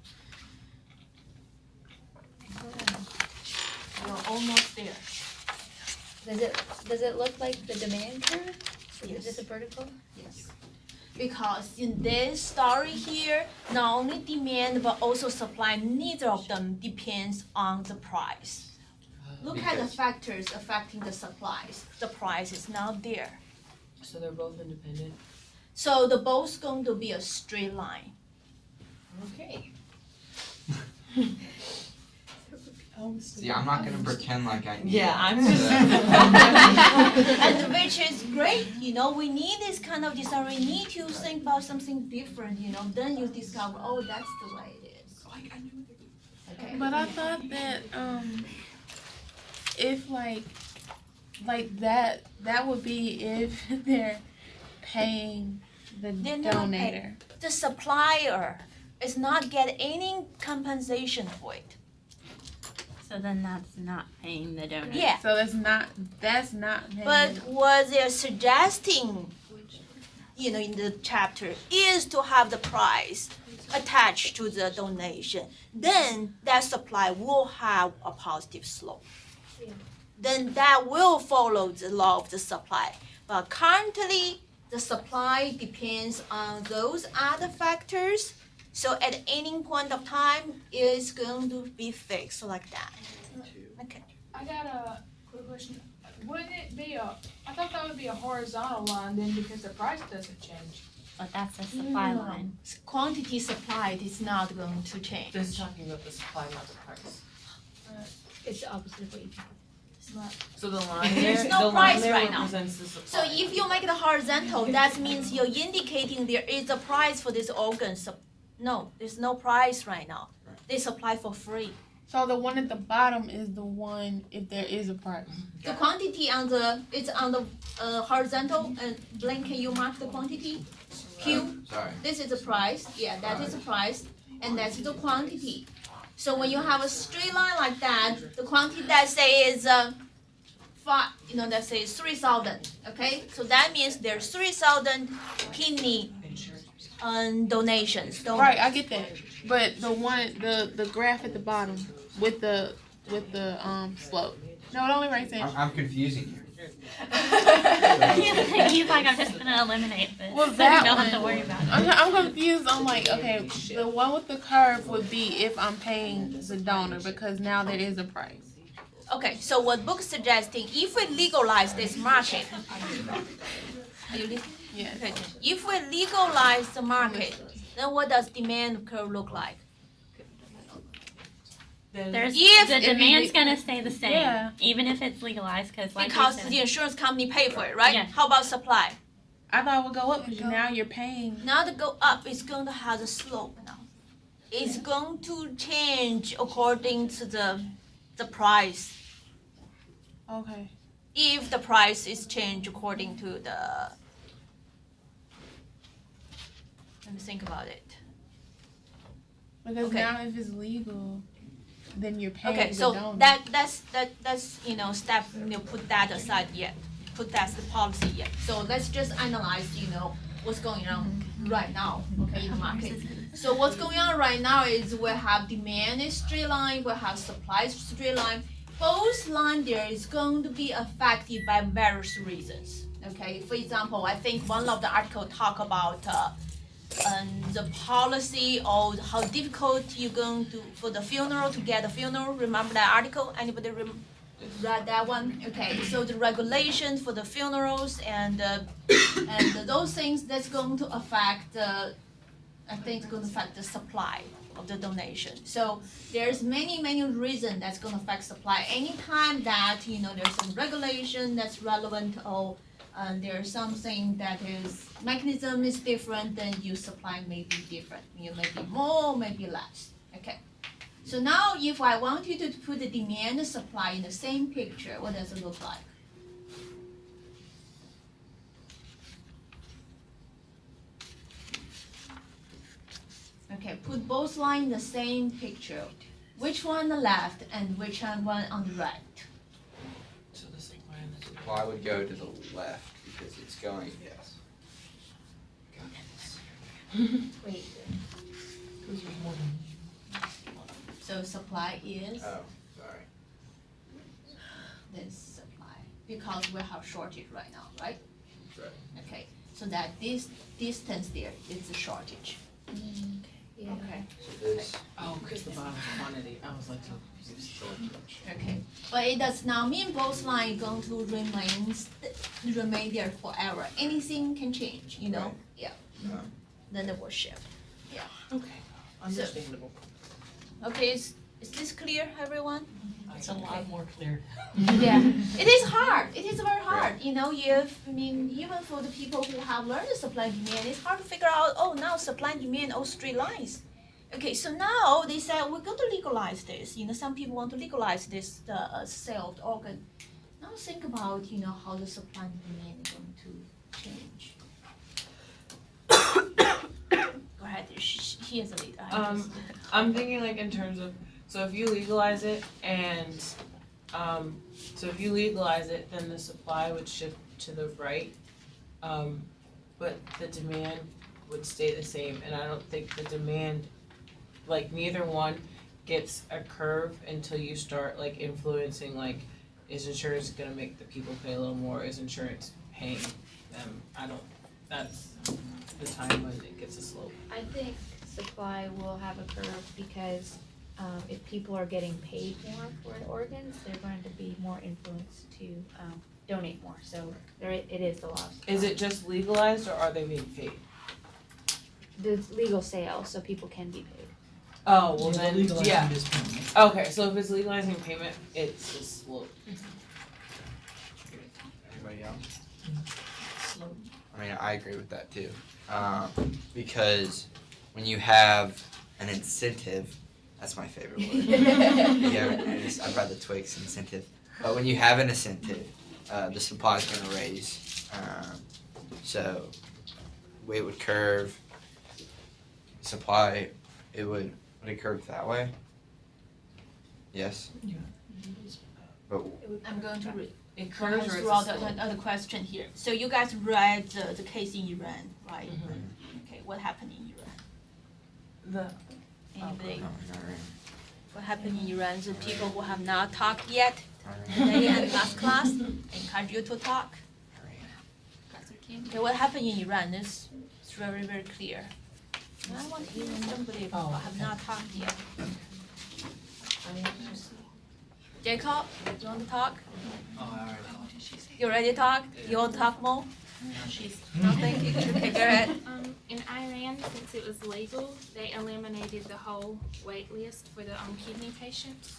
H: You're almost there.
D: Does it look like the demand curve? Is
H: Yes.
D: it just a vertical?
H: Yes. Because in this story here, not only demand but also supply, neither of them depends on the price. Look at the
C: Because-
H: factors affecting the supplies. The price is not there.
B: So they're both independent.
H: So the both going to be a straight line.
D: Okay.
C: See, I'm not gonna pretend like I.
B: Yeah, I'm
C: just.
H: And which is great, we need this kind of design, we need to think about something different, then you discover, oh, that's the way it is. Okay.
I: But I thought that if like that would be if they're paying the
H: They're not
I: donator.
H: The supplier is not get any compensation for it.
N: So then that's not paying the donor.
H: Yeah,
I: So that's not paying.
H: but what they're suggesting, in the chapter is to have the price attached to the donation. Then that supply will have a positive slope. Then that will follow the law of the supply. But currently, the supply depends on those other factors. So at any point of time, it's going to be fixed like that. Okay.
J: I got a quick question. Wouldn't it be I thought that would be a horizontal line then because the price doesn't change.
N: But that's a supply line.
H: Quantity supplied is not going to change.
B: This is talking about the supply, not the price.
D: It's the opposite of what you think.
B: So the line
H: There's
B: there,
H: no
B: the
H: price
B: line there
H: right now.
B: represents the
H: So
B: supply.
H: if you make it horizontal, that means you're indicating there is a price for this organ. No, there's no price right now. They supply for free.
I: So the one at the bottom is the one if there is a price.
H: The quantity it's on the horizontal. And Blaine, can you mark the quantity? Q.
C: Sorry.
H: This is the price. Yeah, that is the price, and that's the quantity. So when you have a straight line like that, the quantity that say is that says 3,000. Okay, so that means there's 3,000 kidney donations.
I: Right, I get that. But the graph at the bottom with the slope. No, it only writes in.
C: I'm confusing you.
N: He's like, I'm just gonna eliminate this.
I: Well,
N: so
I: that
N: you don't have to
I: one-
N: worry about it.
I: I'm confused. I'm like, okay, the one with the curve would be if I'm paying the donor because now there is a price.
H: Okay, so what book suggesting if we legalize this market, are you listening?
I: Yes.
H: Okay, if we legalize the market, then what does demand curve look like?
N: There's
H: If-
N: the
H: if you
N: demand's
I: le-
N: gonna stay the same,
I: Yeah.
N: even if it's legalized, because like
H: Because
N: you said,
H: the insurance company pay for it, right?
N: Yeah.
H: How about supply?
I: I thought it would go up because now you're paying.
H: Now to go up, it's going to have a slope now. It's going to change according to the price.
I: Okay.
H: If the price is changed according to the, let me think about it.
I: Because
H: Okay.
I: now if it's legal, then you're paying
H: Okay,
I: the
H: so
I: donor.
H: that's step, put that aside yet. Put that the policy yet. So let's just analyze, what's going on right now, okay, in the market. So what's going on right now is we have demand is straight line, we have supply is straight line. Both line there is going to be affected by various reasons. Okay, for example, I think one of the article talk about the policy or how difficult you're going to for the funeral to get a funeral. Remember that article? Anybody read that one? Okay, so the regulations for the funerals and those things that's going to affect I think it's going to affect the supply of the donation. So there's many reasons that's going to affect supply. Anytime that there's some regulation that's relevant or there's something that is mechanism is different, then your supply may be different. You may be more, maybe less. Okay. So now if I want you to put the demand and supply in the same picture, what does it look like? Okay, put both lines in the same picture. Which one on the left and which one on the right?
B: So the supply and the
C: Supply would go to the left because it's going. Yes.
H: Wait. So supply is
C: Oh, sorry.
H: this supply because we have shortage right now, right?
C: Right.
H: Okay, so that this distance there is the shortage.
D: Yeah.
H: Okay.
C: So this.
B: Oh, because the bottom quantity. I was like, so shortage.
H: Okay, but it does not mean both lines going to remain there forever. Anything can change, you know.
C: Right.
H: Yeah.
C: Yeah.
H: Then it will shift.
B: Okay, understandable.
H: Okay, is this clear, everyone?
G: It's a lot more clear.
H: Yeah, it is hard. It is very hard. You know, even for the people who have learned the supply and demand, it's hard to figure out. Oh, now supply and demand, all straight lines. Okay, so now they said we're going to legalize this. You know, some people want to legalize this sale of the organ. Now think about how the supply and demand is going to change. Go ahead. He is a leader.
B: I'm thinking like in terms of, so if you legalize it and, then the supply would shift to the right, but the demand would stay the same, and I don't think the demand, like neither one gets a curve until you start like influencing, like, is insurance gonna make the people pay a little more, is insurance paying them, that's the time when it gets a slope.
D: I think supply will have a curve because if people are getting paid more for the organs, they're going to be more influenced to donate more. So it is the law.
B: Is it just legalized or are they being paid?
D: The legal sale, so people can be paid.
B: Oh, well then,
G: legalizing
B: yeah.
G: this payment.
B: Okay, so if it's legalizing payment, it's a slope.
C: Anybody else? I mean, I agree with that too. Because when you have an incentive, that's my favorite word. I'd rather Twix incentive. But when you have an incentive, the supply is going to raise. So it would curve. Supply, would it curve that way? Yes.
G: Yeah.
C: But
H: I'm going to read.
B: It curves or it's a
H: throughout
B: slope?
H: the other question here. So you guys read the case in Iran, right? Okay, what happened in Iran? Anybody?
C: no, not really.
H: What happened in Iran? The people who have not talked yet today and last class, I encourage you to talk. Okay, what happened in Iran is very, very clear. I want to hear somebody who have not talked yet. Jacob, you want to talk?
F: Oh, I already.
H: You ready to talk? You want to talk more? She's nothing. Okay, go ahead.
O: In Iran, since it was legal, they eliminated the whole wait list for the kidney patients.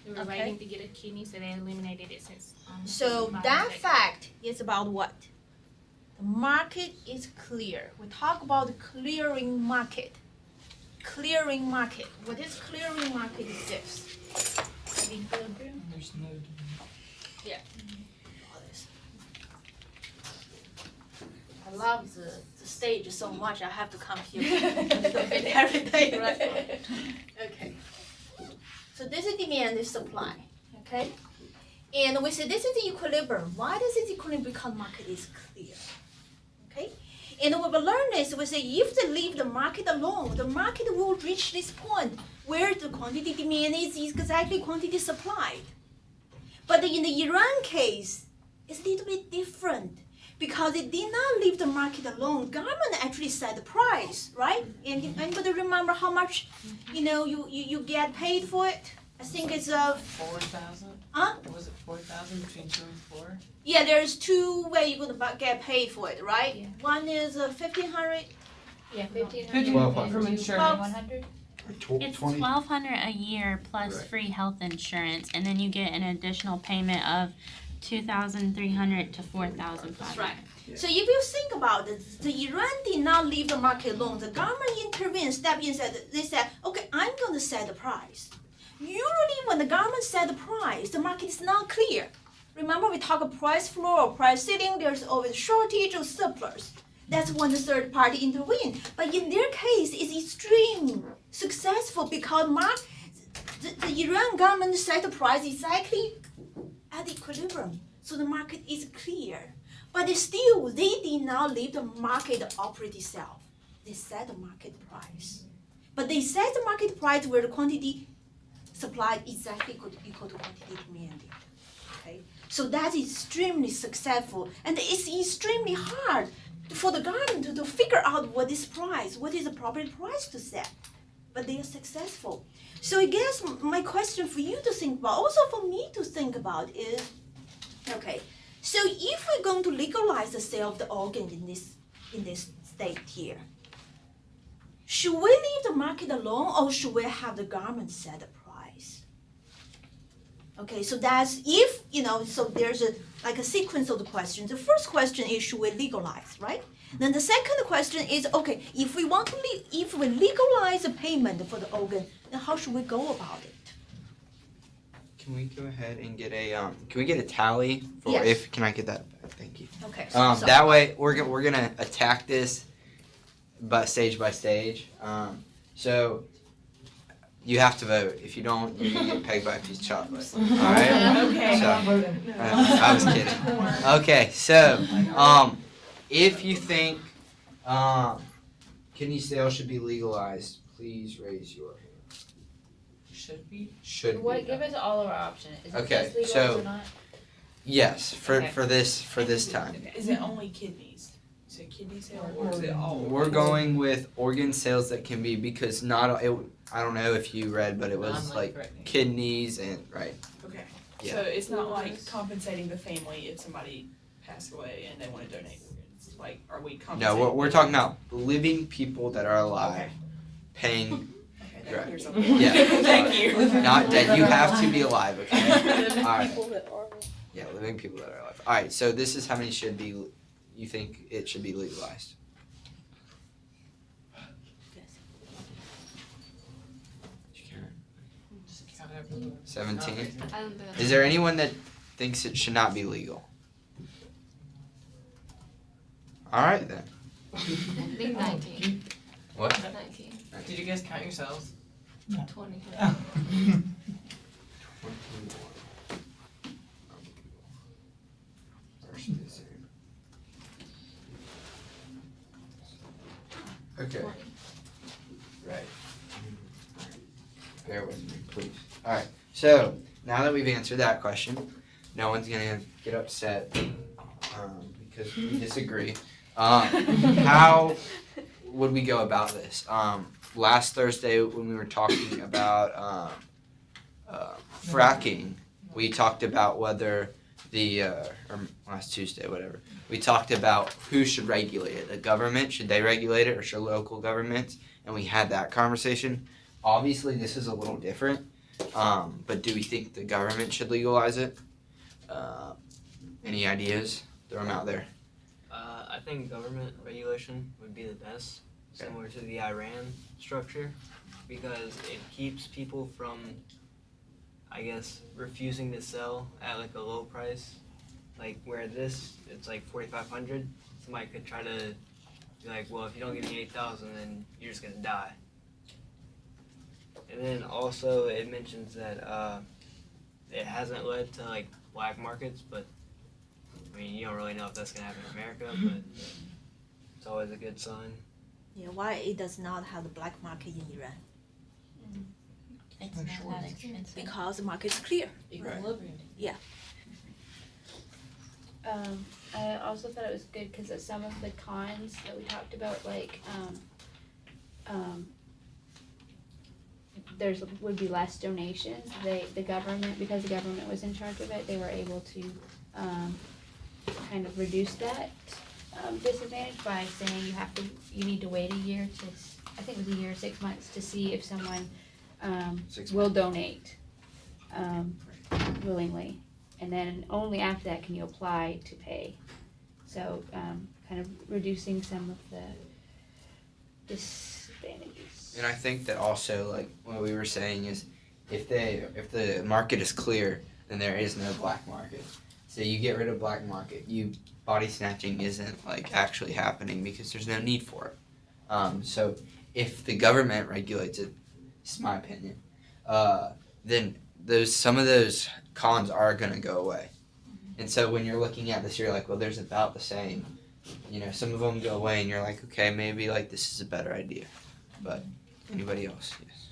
O: They were waiting to get a kidney, so they eliminated it since.
H: So that fact is about what? The market is clear. We talk about the clearing market. Clearing market. What is clearing market is this.
G: There's no.
H: Yeah. I love the stage so much. I have to come here a little bit every day, right? Okay. So this is demand, this supply. Okay. And we say this is the equilibrium. Why does it equilibrium? Because market is clear. Okay. And what we learn is we say if they leave the market alone, the market will reach this point where the quantity demand is exactly quantity supplied. But in the Iran case, it's a little bit different because it did not leave the market alone. Government actually set the price, right? And anybody remember how much, you get paid for it? I think it's
B: 4,000.
H: Huh?
B: Was it 4,000 between 2 and 4?
H: Yeah, there's two ways you're gonna get paid for it, right? Yeah. One is 1,500.
D: Yeah,
C: 1,500
B: from insurance.
D: 100.
N: It's $1,200 a year plus
C: Right.
N: free health insurance, and then you get an additional payment of 2,300 to 4,500.
P: That's right. So if you think about it, the Iran did not leave the market alone. The government intervened, stepped in, they said, okay, I'm going to set the price. Usually when the government set the price, the market is not clear. Remember we talk about price floor or price ceiling, there's always shortage or surplus. That's when the third party intervene. But in their case, it's extremely successful because the Iran government set the price exactly at equilibrium. So the market is clear. But they did not leave the market operate itself. They set the market price. But they set the market price where the quantity supplied exactly equal to quantity demanded. Okay? So that's extremely successful. And it's extremely hard for the government to figure out what is the proper price to set. But they are successful. So I guess my question for you to think about, also for me to think about is, okay, so if we're going to legalize the sale of the organ in this state here, should we leave the market alone or should we have the government set the price? Okay, so that's if, so there's a sequence of the questions. The first question is, should we legalize, right? Then the second question is, okay, if we legalize the payment for the organ, then how should we go about it?
C: Can we go ahead and get a tally for
P: Yes.
C: can I get that? Thank you.
P: Okay.
C: That way we're gonna attack this, but stage by stage. So you have to vote. If you don't, you're gonna get pegged by a piece of chocolate. All right.
L: Okay.
C: So, I was kidding. Okay. So if you think kidney sales should be legalized, please raise your hand.
B: Should be?
C: Should be.
D: What? Give us all of our options. Is it
C: Okay,
D: just legalized
C: so-
D: or not?
C: Yes, for
D: Okay.
C: this time.
L: Is it only kidneys? Is it kidney sale or is it all?
C: We're going with organ sales that can be because I don't know if you read, but it was like
B: Non-life-threatening.
C: kidneys and right.
L: Okay.
C: Yeah.
L: So it's not like compensating the family if somebody passed away and they want to donate organs. Like, are we compensating?
C: No, we're talking about living people that are alive,
L: Okay.
C: paying.
L: Okay, that
C: Right.
L: clears up. a lot.
C: Yeah.
L: Thank you.
C: Not dead. You have to be alive. Okay. All right.
M: People that are.
C: Yeah, living people that are alive. All right. So this is how many should be. You think it should be legalized?
B: Just count everyone.
C: 17.
K: I don't think
C: Is there anyone that thinks it should not be legal? All right then.
K: I think 19.
C: What?
K: 19.
B: Did you guys count yourselves?
K: 20.
C: Okay. Right. Bear with me, please. All right. So now that we've answered that question, no one's gonna get upset because we disagree. How would we go about this? Last Thursday when we were talking about fracking, we talked about whether or last Tuesday, whatever. We talked about who should regulate it. The government, should they regulate it or should local governments? And we had that conversation. Obviously, this is a little different, but do we think the government should legalize it? Any ideas? Throw them out there.
F: I think government regulation would be the best, similar to the Iran structure, because it keeps people from, I guess, refusing to sell at like a low price. Like where it's like 4,500. Somebody could try to be like, well, if you don't give me 8,000, then you're just gonna die. And then also it mentions that it hasn't led to like black markets, but I mean you don't really know if that's gonna happen in America, but it's always a good sign.
P: Yeah, why it does not have the black market in Iran?
N: It's not that expensive.
P: Because the market is clear.
B: Equilibrium.
P: Yeah.
D: I also thought it was good because some of the cons that we talked about, like, would be less donations. The government, because the government was in charge of it, they were able to kind of reduce that disadvantage by saying you need to wait a year to, I think it was a year, 6 months, to see if someone will donate willingly. and then only after that can you apply to pay. So, kind of reducing some of the disadvantages.
C: And I think that also, like what we were saying is, if the market is clear, then there is no black market. So you get rid of black market, body snatching isn't like actually happening because there's no need for it. So if the government regulates it, this is my opinion, then some of those cons are gonna go away. And so when you're looking at this, you're like, well, there's about the same. Some of them go away, and you're like, okay, maybe like this is a better idea. But anybody else? Yes.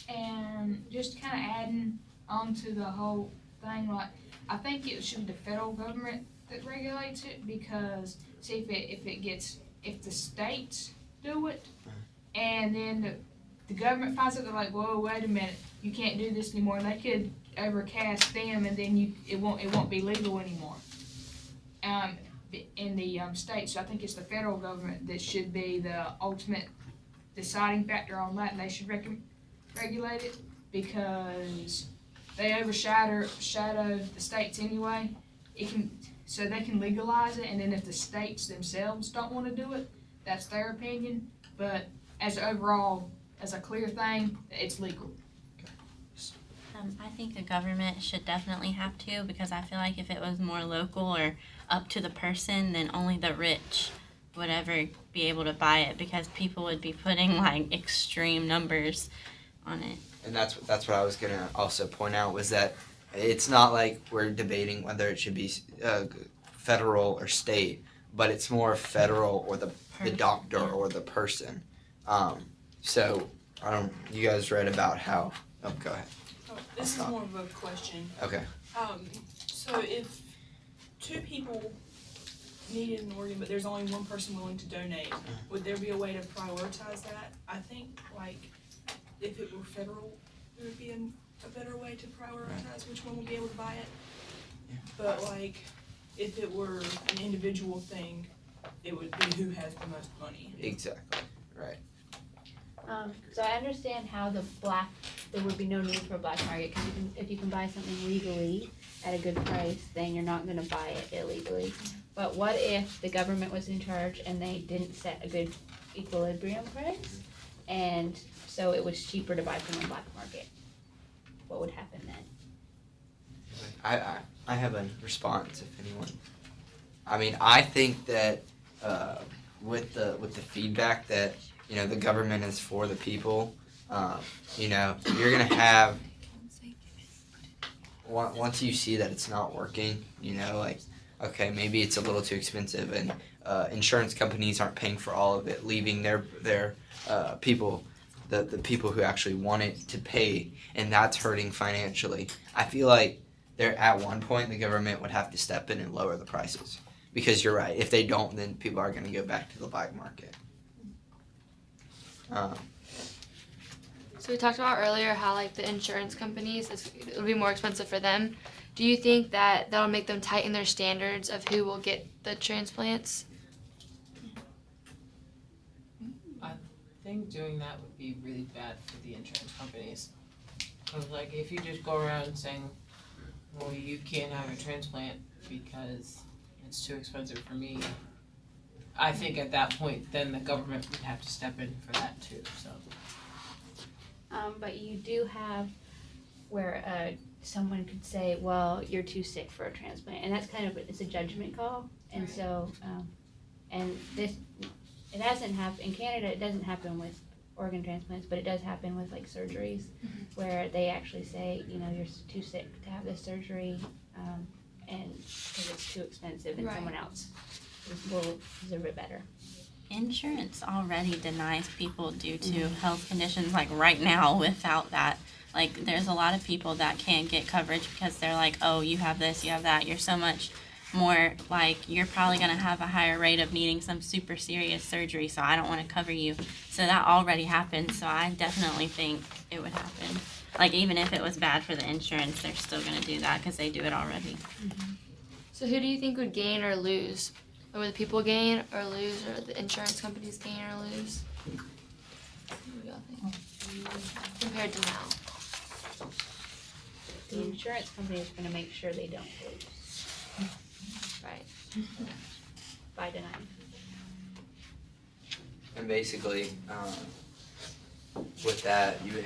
A: And just kind of adding on to the whole thing, like, I think it should be the federal government that regulates it, because see if the states do it, and then the government finds out, they're like, whoa, wait a minute, you can't do this anymore, and they could overcast them, and then it won't be legal anymore. In the states, so I think it's the federal government that should be the ultimate deciding factor on that, and they should regulate it, because they overshadow the states anyway. So they can legalize it, and then if the states themselves don't want to do it, that's their opinion. But as overall, as a clear thing, it's legal.
N: I think the government should definitely have to, because I feel like if it was more local or up to the person, then only the rich would ever be able to buy it, because people would be putting like extreme numbers on it.
C: And that's what I was gonna also point out, was that it's not like we're debating whether it should be federal or state, but it's more federal or the doctor or the person. So you guys read about how? Oh, go ahead.
L: This is more of a question.
C: Okay.
L: So if two people needed an organ, but there's only one person willing to donate, would there be a way to prioritize that? I think, like, if it were federal, there would be a better way to prioritize which one would be able to buy it.
C: Yeah.
L: But, like, if it were an individual thing, it would be who has the most money.
C: Exactly. Right.
D: So I understand how there would be no need for a black market, because if you can buy something legally at a good price, then you're not going to buy it illegally. But what if the government was in charge and they didn't set a good equilibrium price, and so it was cheaper to buy from the black market? What would happen then?
C: I have a response, if anyone. I mean, I think that with the feedback that the government is for the people, you're gonna have, once you see that it's not working, like, okay, maybe it's a little too expensive, and insurance companies aren't paying for all of it, leaving their people, the people who actually want it, to pay, and that's hurting financially. I feel like at one point the government would have to step in and lower the prices, because you're right, if they don't, then people are going to go back to the black market.
K: So we talked about earlier how like the insurance companies, it'll be more expensive for them. Do you think that that'll make them tighten their standards of who will get the transplants?
B: I think doing that would be really bad for the insurance companies. Because like if you just go around saying, well, you can't have a transplant because it's too expensive for me, I think at that point then the government would have to step in for that too. So.
D: But you do have where someone could say, well, you're too sick for a transplant, and that's kind of, it's a judgment call. And so, and this, it hasn't happened in Canada. It doesn't happen with organ transplants, but it does happen with like surgeries, where they actually say, you're too sick to have this surgery, and because it's too expensive, and someone else will deserve it better.
N: Insurance already denies people due to health conditions, like right now without that. Like there's a lot of people that can't get coverage because they're like, oh, you have this, you have that, you're so much more, like you're probably going to have a higher rate of needing some super serious surgery, so I don't want to cover you. So that already happened, so I definitely think it would happen. Like even if it was bad for the insurance, they're still going to do that because they do it already.
K: So who do you think would gain or lose? Or would the people gain or lose, or the insurance companies gain or lose? What do y'all think? Compared to now.
D: The insurance company is gonna make sure they don't lose. Right. By denying.
C: And basically, with that, you're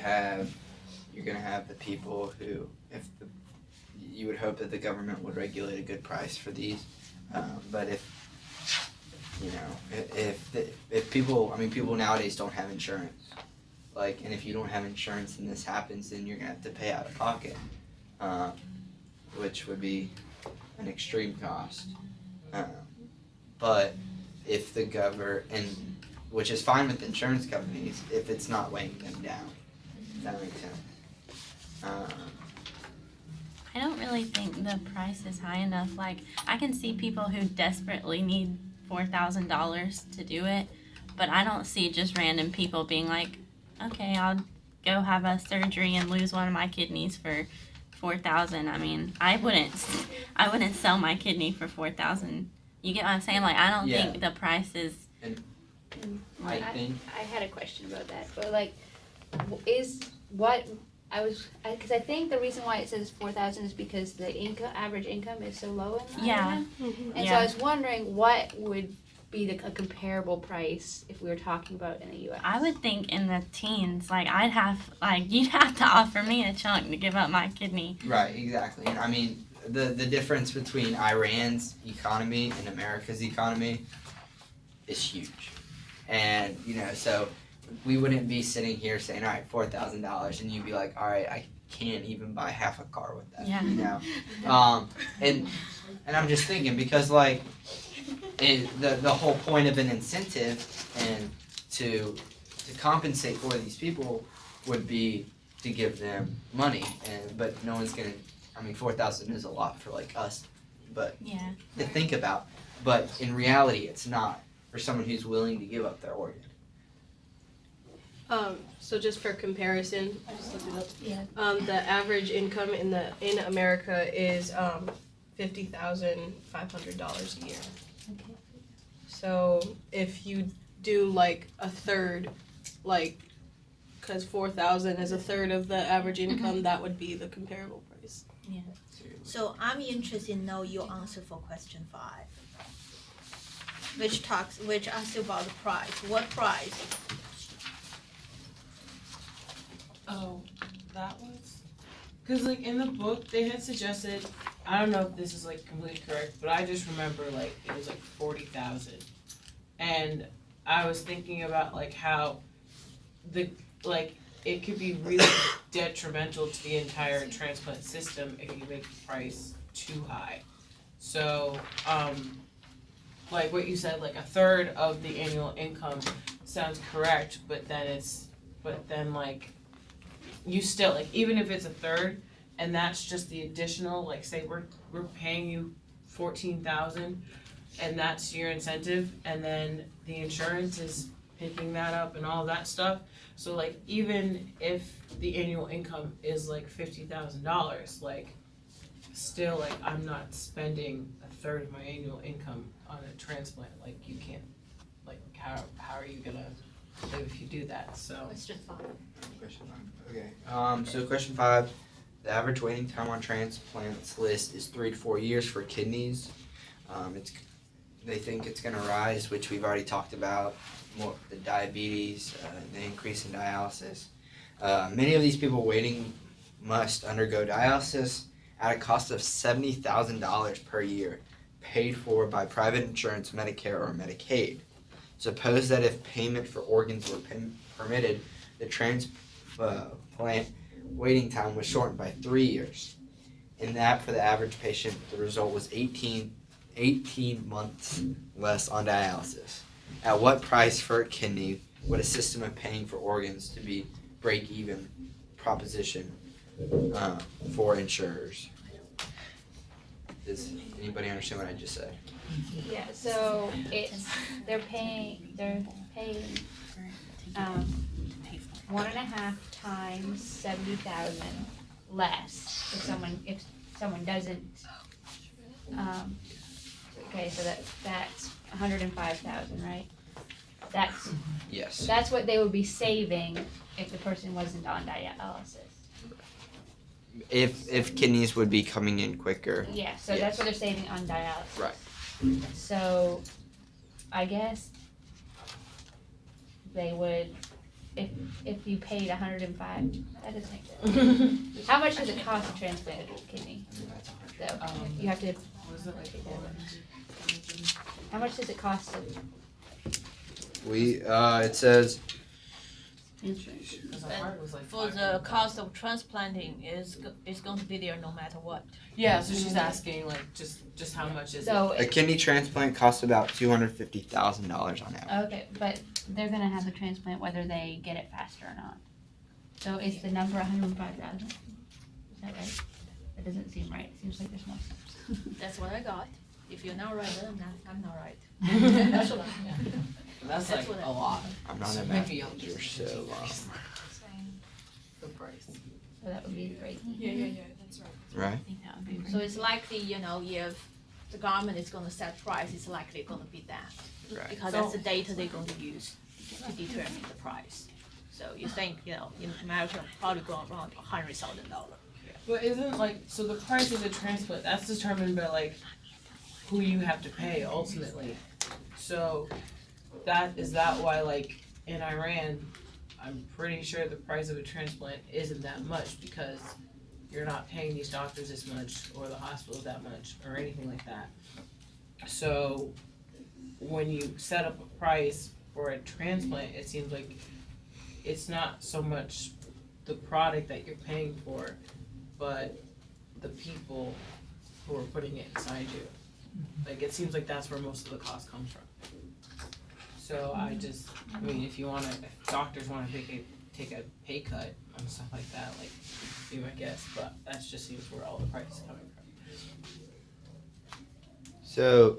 C: gonna have the people who, you would hope that the government would regulate a good price for these, but if people, people nowadays don't have insurance, and if you don't have insurance and this happens, then you're gonna have to pay out of pocket, which would be an extreme cost. But if the which is fine with insurance companies if it's not weighing them down. Does that make sense?
N: I don't really think the price is high enough. Like, I can see people who desperately need $4,000 to do it, but I don't see just random people being like, okay, I'll go have a surgery and lose one of my kidneys for $4,000. I mean, I wouldn't sell my kidney for $4,000. You get what I'm saying? Like, I don't think the price is.
C: I think
D: I had a question about that, but because I think the reason why it says 4,000 is because the average income is so low in Ireland. And so I was wondering what would be a comparable price if we were talking about in the U.S.
N: I would think in the teens. Like, you'd have to offer me a chunk to give up my kidney.
C: Right, exactly. And I mean, the difference between Iran's economy and America's economy is huge. And, so we wouldn't be sitting here saying, all right, $4,000, and you'd be like, all right, I can't even buy half a car with that, and I'm just thinking, because, the whole point of an incentive and to compensate for these people would be to give them money, but no one's gonna, 4,000 is a lot for, us, but to think about, but in reality, it's not for someone who's willing to give up their organ.
M: So just for comparison, I just looked it up. The average income in America is $50,500 a year.
D: Okay.
M: So if you do a third, because 4,000 is a third of the average income, that would be the comparable price.
N: Yeah.
P: So I'm interested to know your answer for question 5, which asks about the price. What price?
B: Oh, that was? Because, in the book, they had suggested, I don't know if this is, completely correct, but I just remember, it was, 40,000. And I was thinking about, how it could be really detrimental to the entire transplant system if you make the price too high. So, what you said, a third of the annual income sounds correct, but then you still, even if it's a third, and that's just the additional, say we're paying you $14,000, and that's your incentive, and then the insurance is picking that up and all that stuff. So even if the annual income is $50,000, still I'm not spending a third of my annual income on a transplant. You can't, how are you gonna live if you do that? So.
D: Question 5.
C: Okay. So question 5, the average waiting time on transplants list is 3 to 4 years for kidneys. They think it's going to rise, which we've already talked about. More the diabetes, the increase in dialysis. Many of these people waiting must undergo dialysis at a cost of $70,000 per year, paid for by private insurance, Medicare, or Medicaid. Suppose that if payment for organs were permitted, the transplant waiting time was shortened by 3 years. In that, for the average patient, the result was 18 months less on dialysis. At what price for a kidney would a system of paying for organs to be break-even proposition for insurers? Does anybody understand what I just said?
D: Yeah, so they're paying 1.5 times 70,000 less if someone doesn't. Okay, so that's 105,000, right?
C: Yes.
D: That's what they would be saving if the person wasn't on dialysis.
C: if kidneys would be coming in quicker.
D: Yeah, so that's what they're saving on dialysis.
C: Right.
D: So, I guess they would, if you paid 105, that doesn't make sense. How much does it cost to transplant a kidney? So, you have to, how much does it cost to?
C: It says
H: For the cost of transplanting is going to be there no matter what.
B: Yeah, so she's asking like just how much is
D: So
C: a kidney transplant costs about $250,000 on average.
D: Okay, but they're gonna have the transplant whether they get it faster or not. So is the number 105,000? Is that right? That doesn't seem right. It seems like there's more.
H: That's what I got. If you're not right, then I'm not right.
B: That's
H: what
B: That's
H: That's
B: like
H: what
B: a lot.
C: I'm not a math major, so
B: The price.
D: So that would be great.
L: Yeah, that's right.
C: right.
H: So it's likely, if the government is gonna set price, it's likely gonna be that.
C: Right.
H: Because that's the data they're going to use to determine the price. So you think, in America, probably going around $100,000.
B: But isn't like so the price of the transplant that's determined by like who you have to pay ultimately. So is that why like in Iran, I'm pretty sure the price of a transplant isn't that much because you're not paying these doctors as much or the hospitals that much or anything like that. So when you set up a price for a transplant, it seems like it's not so much the product that you're paying for, but the people who are putting it inside you. Like it seems like that's where most of the cost comes from. So I mean, if doctors wanna take a pay cut and stuff like that, like be my guess, but that just seems where all the price is coming from.
C: So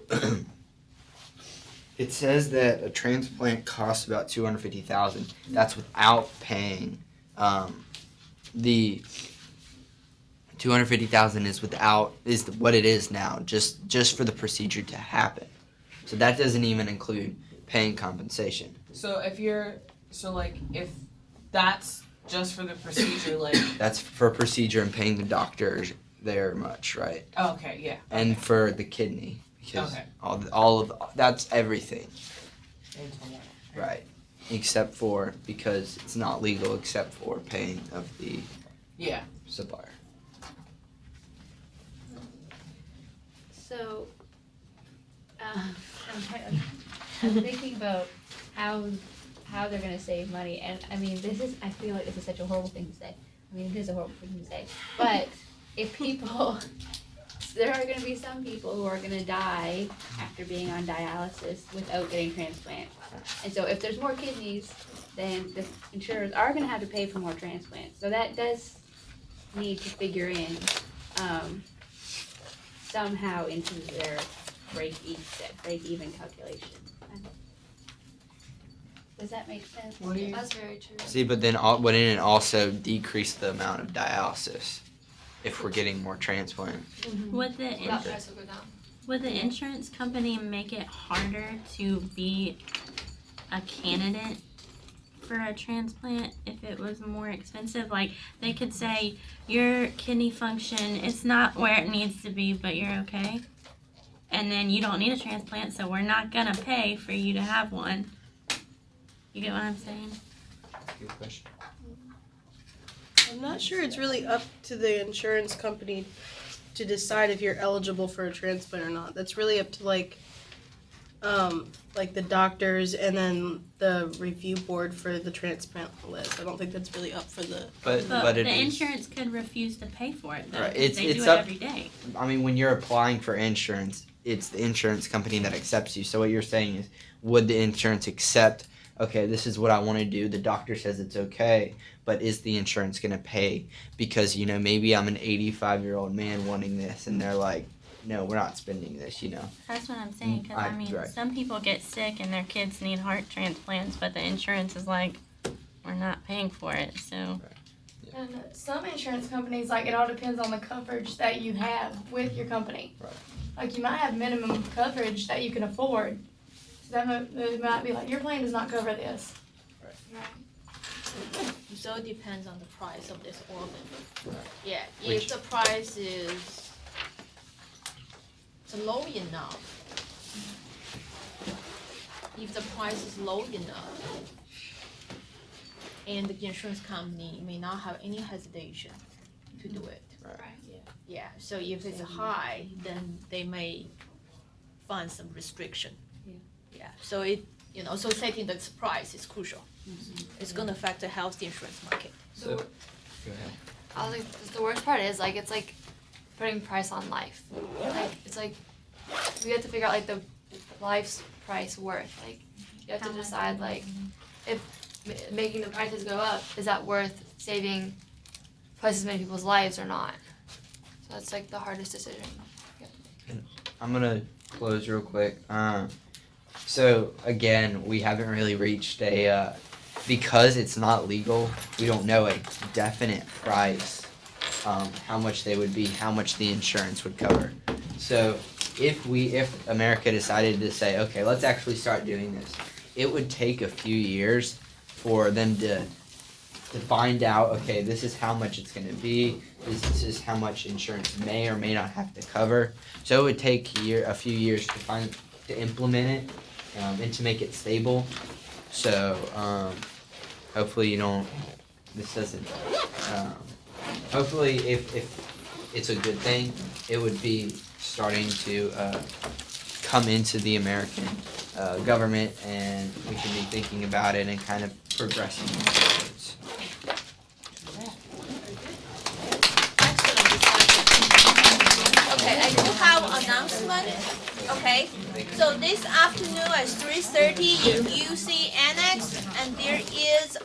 C: it says that a transplant costs about $250,000. That's without paying the $250,000 is what it is now, just for the procedure to happen. So that doesn't even include paying compensation.
B: So if that's just for the procedure, like
C: That's for procedure and paying the doctors there much, right?
B: okay, yeah.
C: And for the kidney, because
B: Okay.
C: all of that's everything,
B: Until that.
C: right? Except for because it's not legal, except for paying of the
B: Yeah.
C: supplier.
D: So, I'm thinking about how they're gonna save money, and I mean, I feel like this is such a horrible thing to say. I mean, it is a horrible thing to say, but if there are gonna be some people who are gonna die after being on dialysis without getting transplant. And so if there's more kidneys, then the insurers are gonna have to pay for more transplants. So that does need to figure in, somehow into their break-even calculation. Does that make sense?
K: That's very true.
C: See, but then wouldn't it also decrease the amount of dialysis if we're getting more transplant?
N: Would the
K: That price will go down.
N: would the insurance company make it harder to be a candidate for a transplant if it was more expensive? Like they could say your kidney function is not where it needs to be, but you're okay, and then you don't need a transplant, so we're not gonna pay for you to have one. You get what I'm saying?
C: Good question.
M: I'm not sure it's really up to the insurance company to decide if you're eligible for a transplant or not. That's really up to like the doctors and then the review board for the transplant list. I don't think that's really up for the.
C: But it
N: the
C: is.
N: insurance could refuse to pay for it though.
C: Right,
N: 'Cause
C: it's
N: they do it
C: up-
N: every day.
C: I mean, when you're applying for insurance, it's the insurance company that accepts you. So what you're saying is, would the insurance accept? Okay, this is what I want to do. The doctor says it's okay, but is the insurance going to pay? Because, maybe I'm an 85-year-old man wanting this, and they're like, no, we're not spending this,
N: That's what I'm saying, because
C: right.
N: some people get sick and their kids need heart transplants, but the insurance is like, we're not paying for it, so.
Q: And some insurance companies, like, it all depends on the coverage that you have with your company.
C: Right.
Q: Like, you might have minimum coverage that you can afford. So that might be like, your plan does not cover this.
H: So it depends on the price of this organ. Yeah,
C: Which-
H: if the price is low enough, if the price is low enough, and the insurance company may not have any hesitation to do it.
C: Right.
H: Yeah, so if it's high, then they may find some restriction. Yeah, so so setting the price is crucial. It's gonna affect the health insurance market.
C: So, go ahead.
K: I was like, the worst part is like it's like putting price on life. Like it's like we have to figure out like the life's price worth. Like you have to decide like if making the prices go up, is that worth saving twice as many people's lives or not? So that's like the hardest decision.
C: I'm gonna close real quick. So again, we haven't really reached a because it's not legal. We don't know a definite price, how much they would be, how much the insurance would cover. So if America decided to say, okay, let's actually start doing this, it would take a few years for them to find out, okay, this is how much it's going to be, this is how much insurance may or may not have to cover. So it would take a few years to implement it and to make it stable. So hopefully hopefully if it's a good thing, it would be starting to come into the American government, and we should be thinking about it and kind of progressing towards.
P: Okay, I do have announcement. Okay, so this afternoon at 3:30 in UC Annex, and there is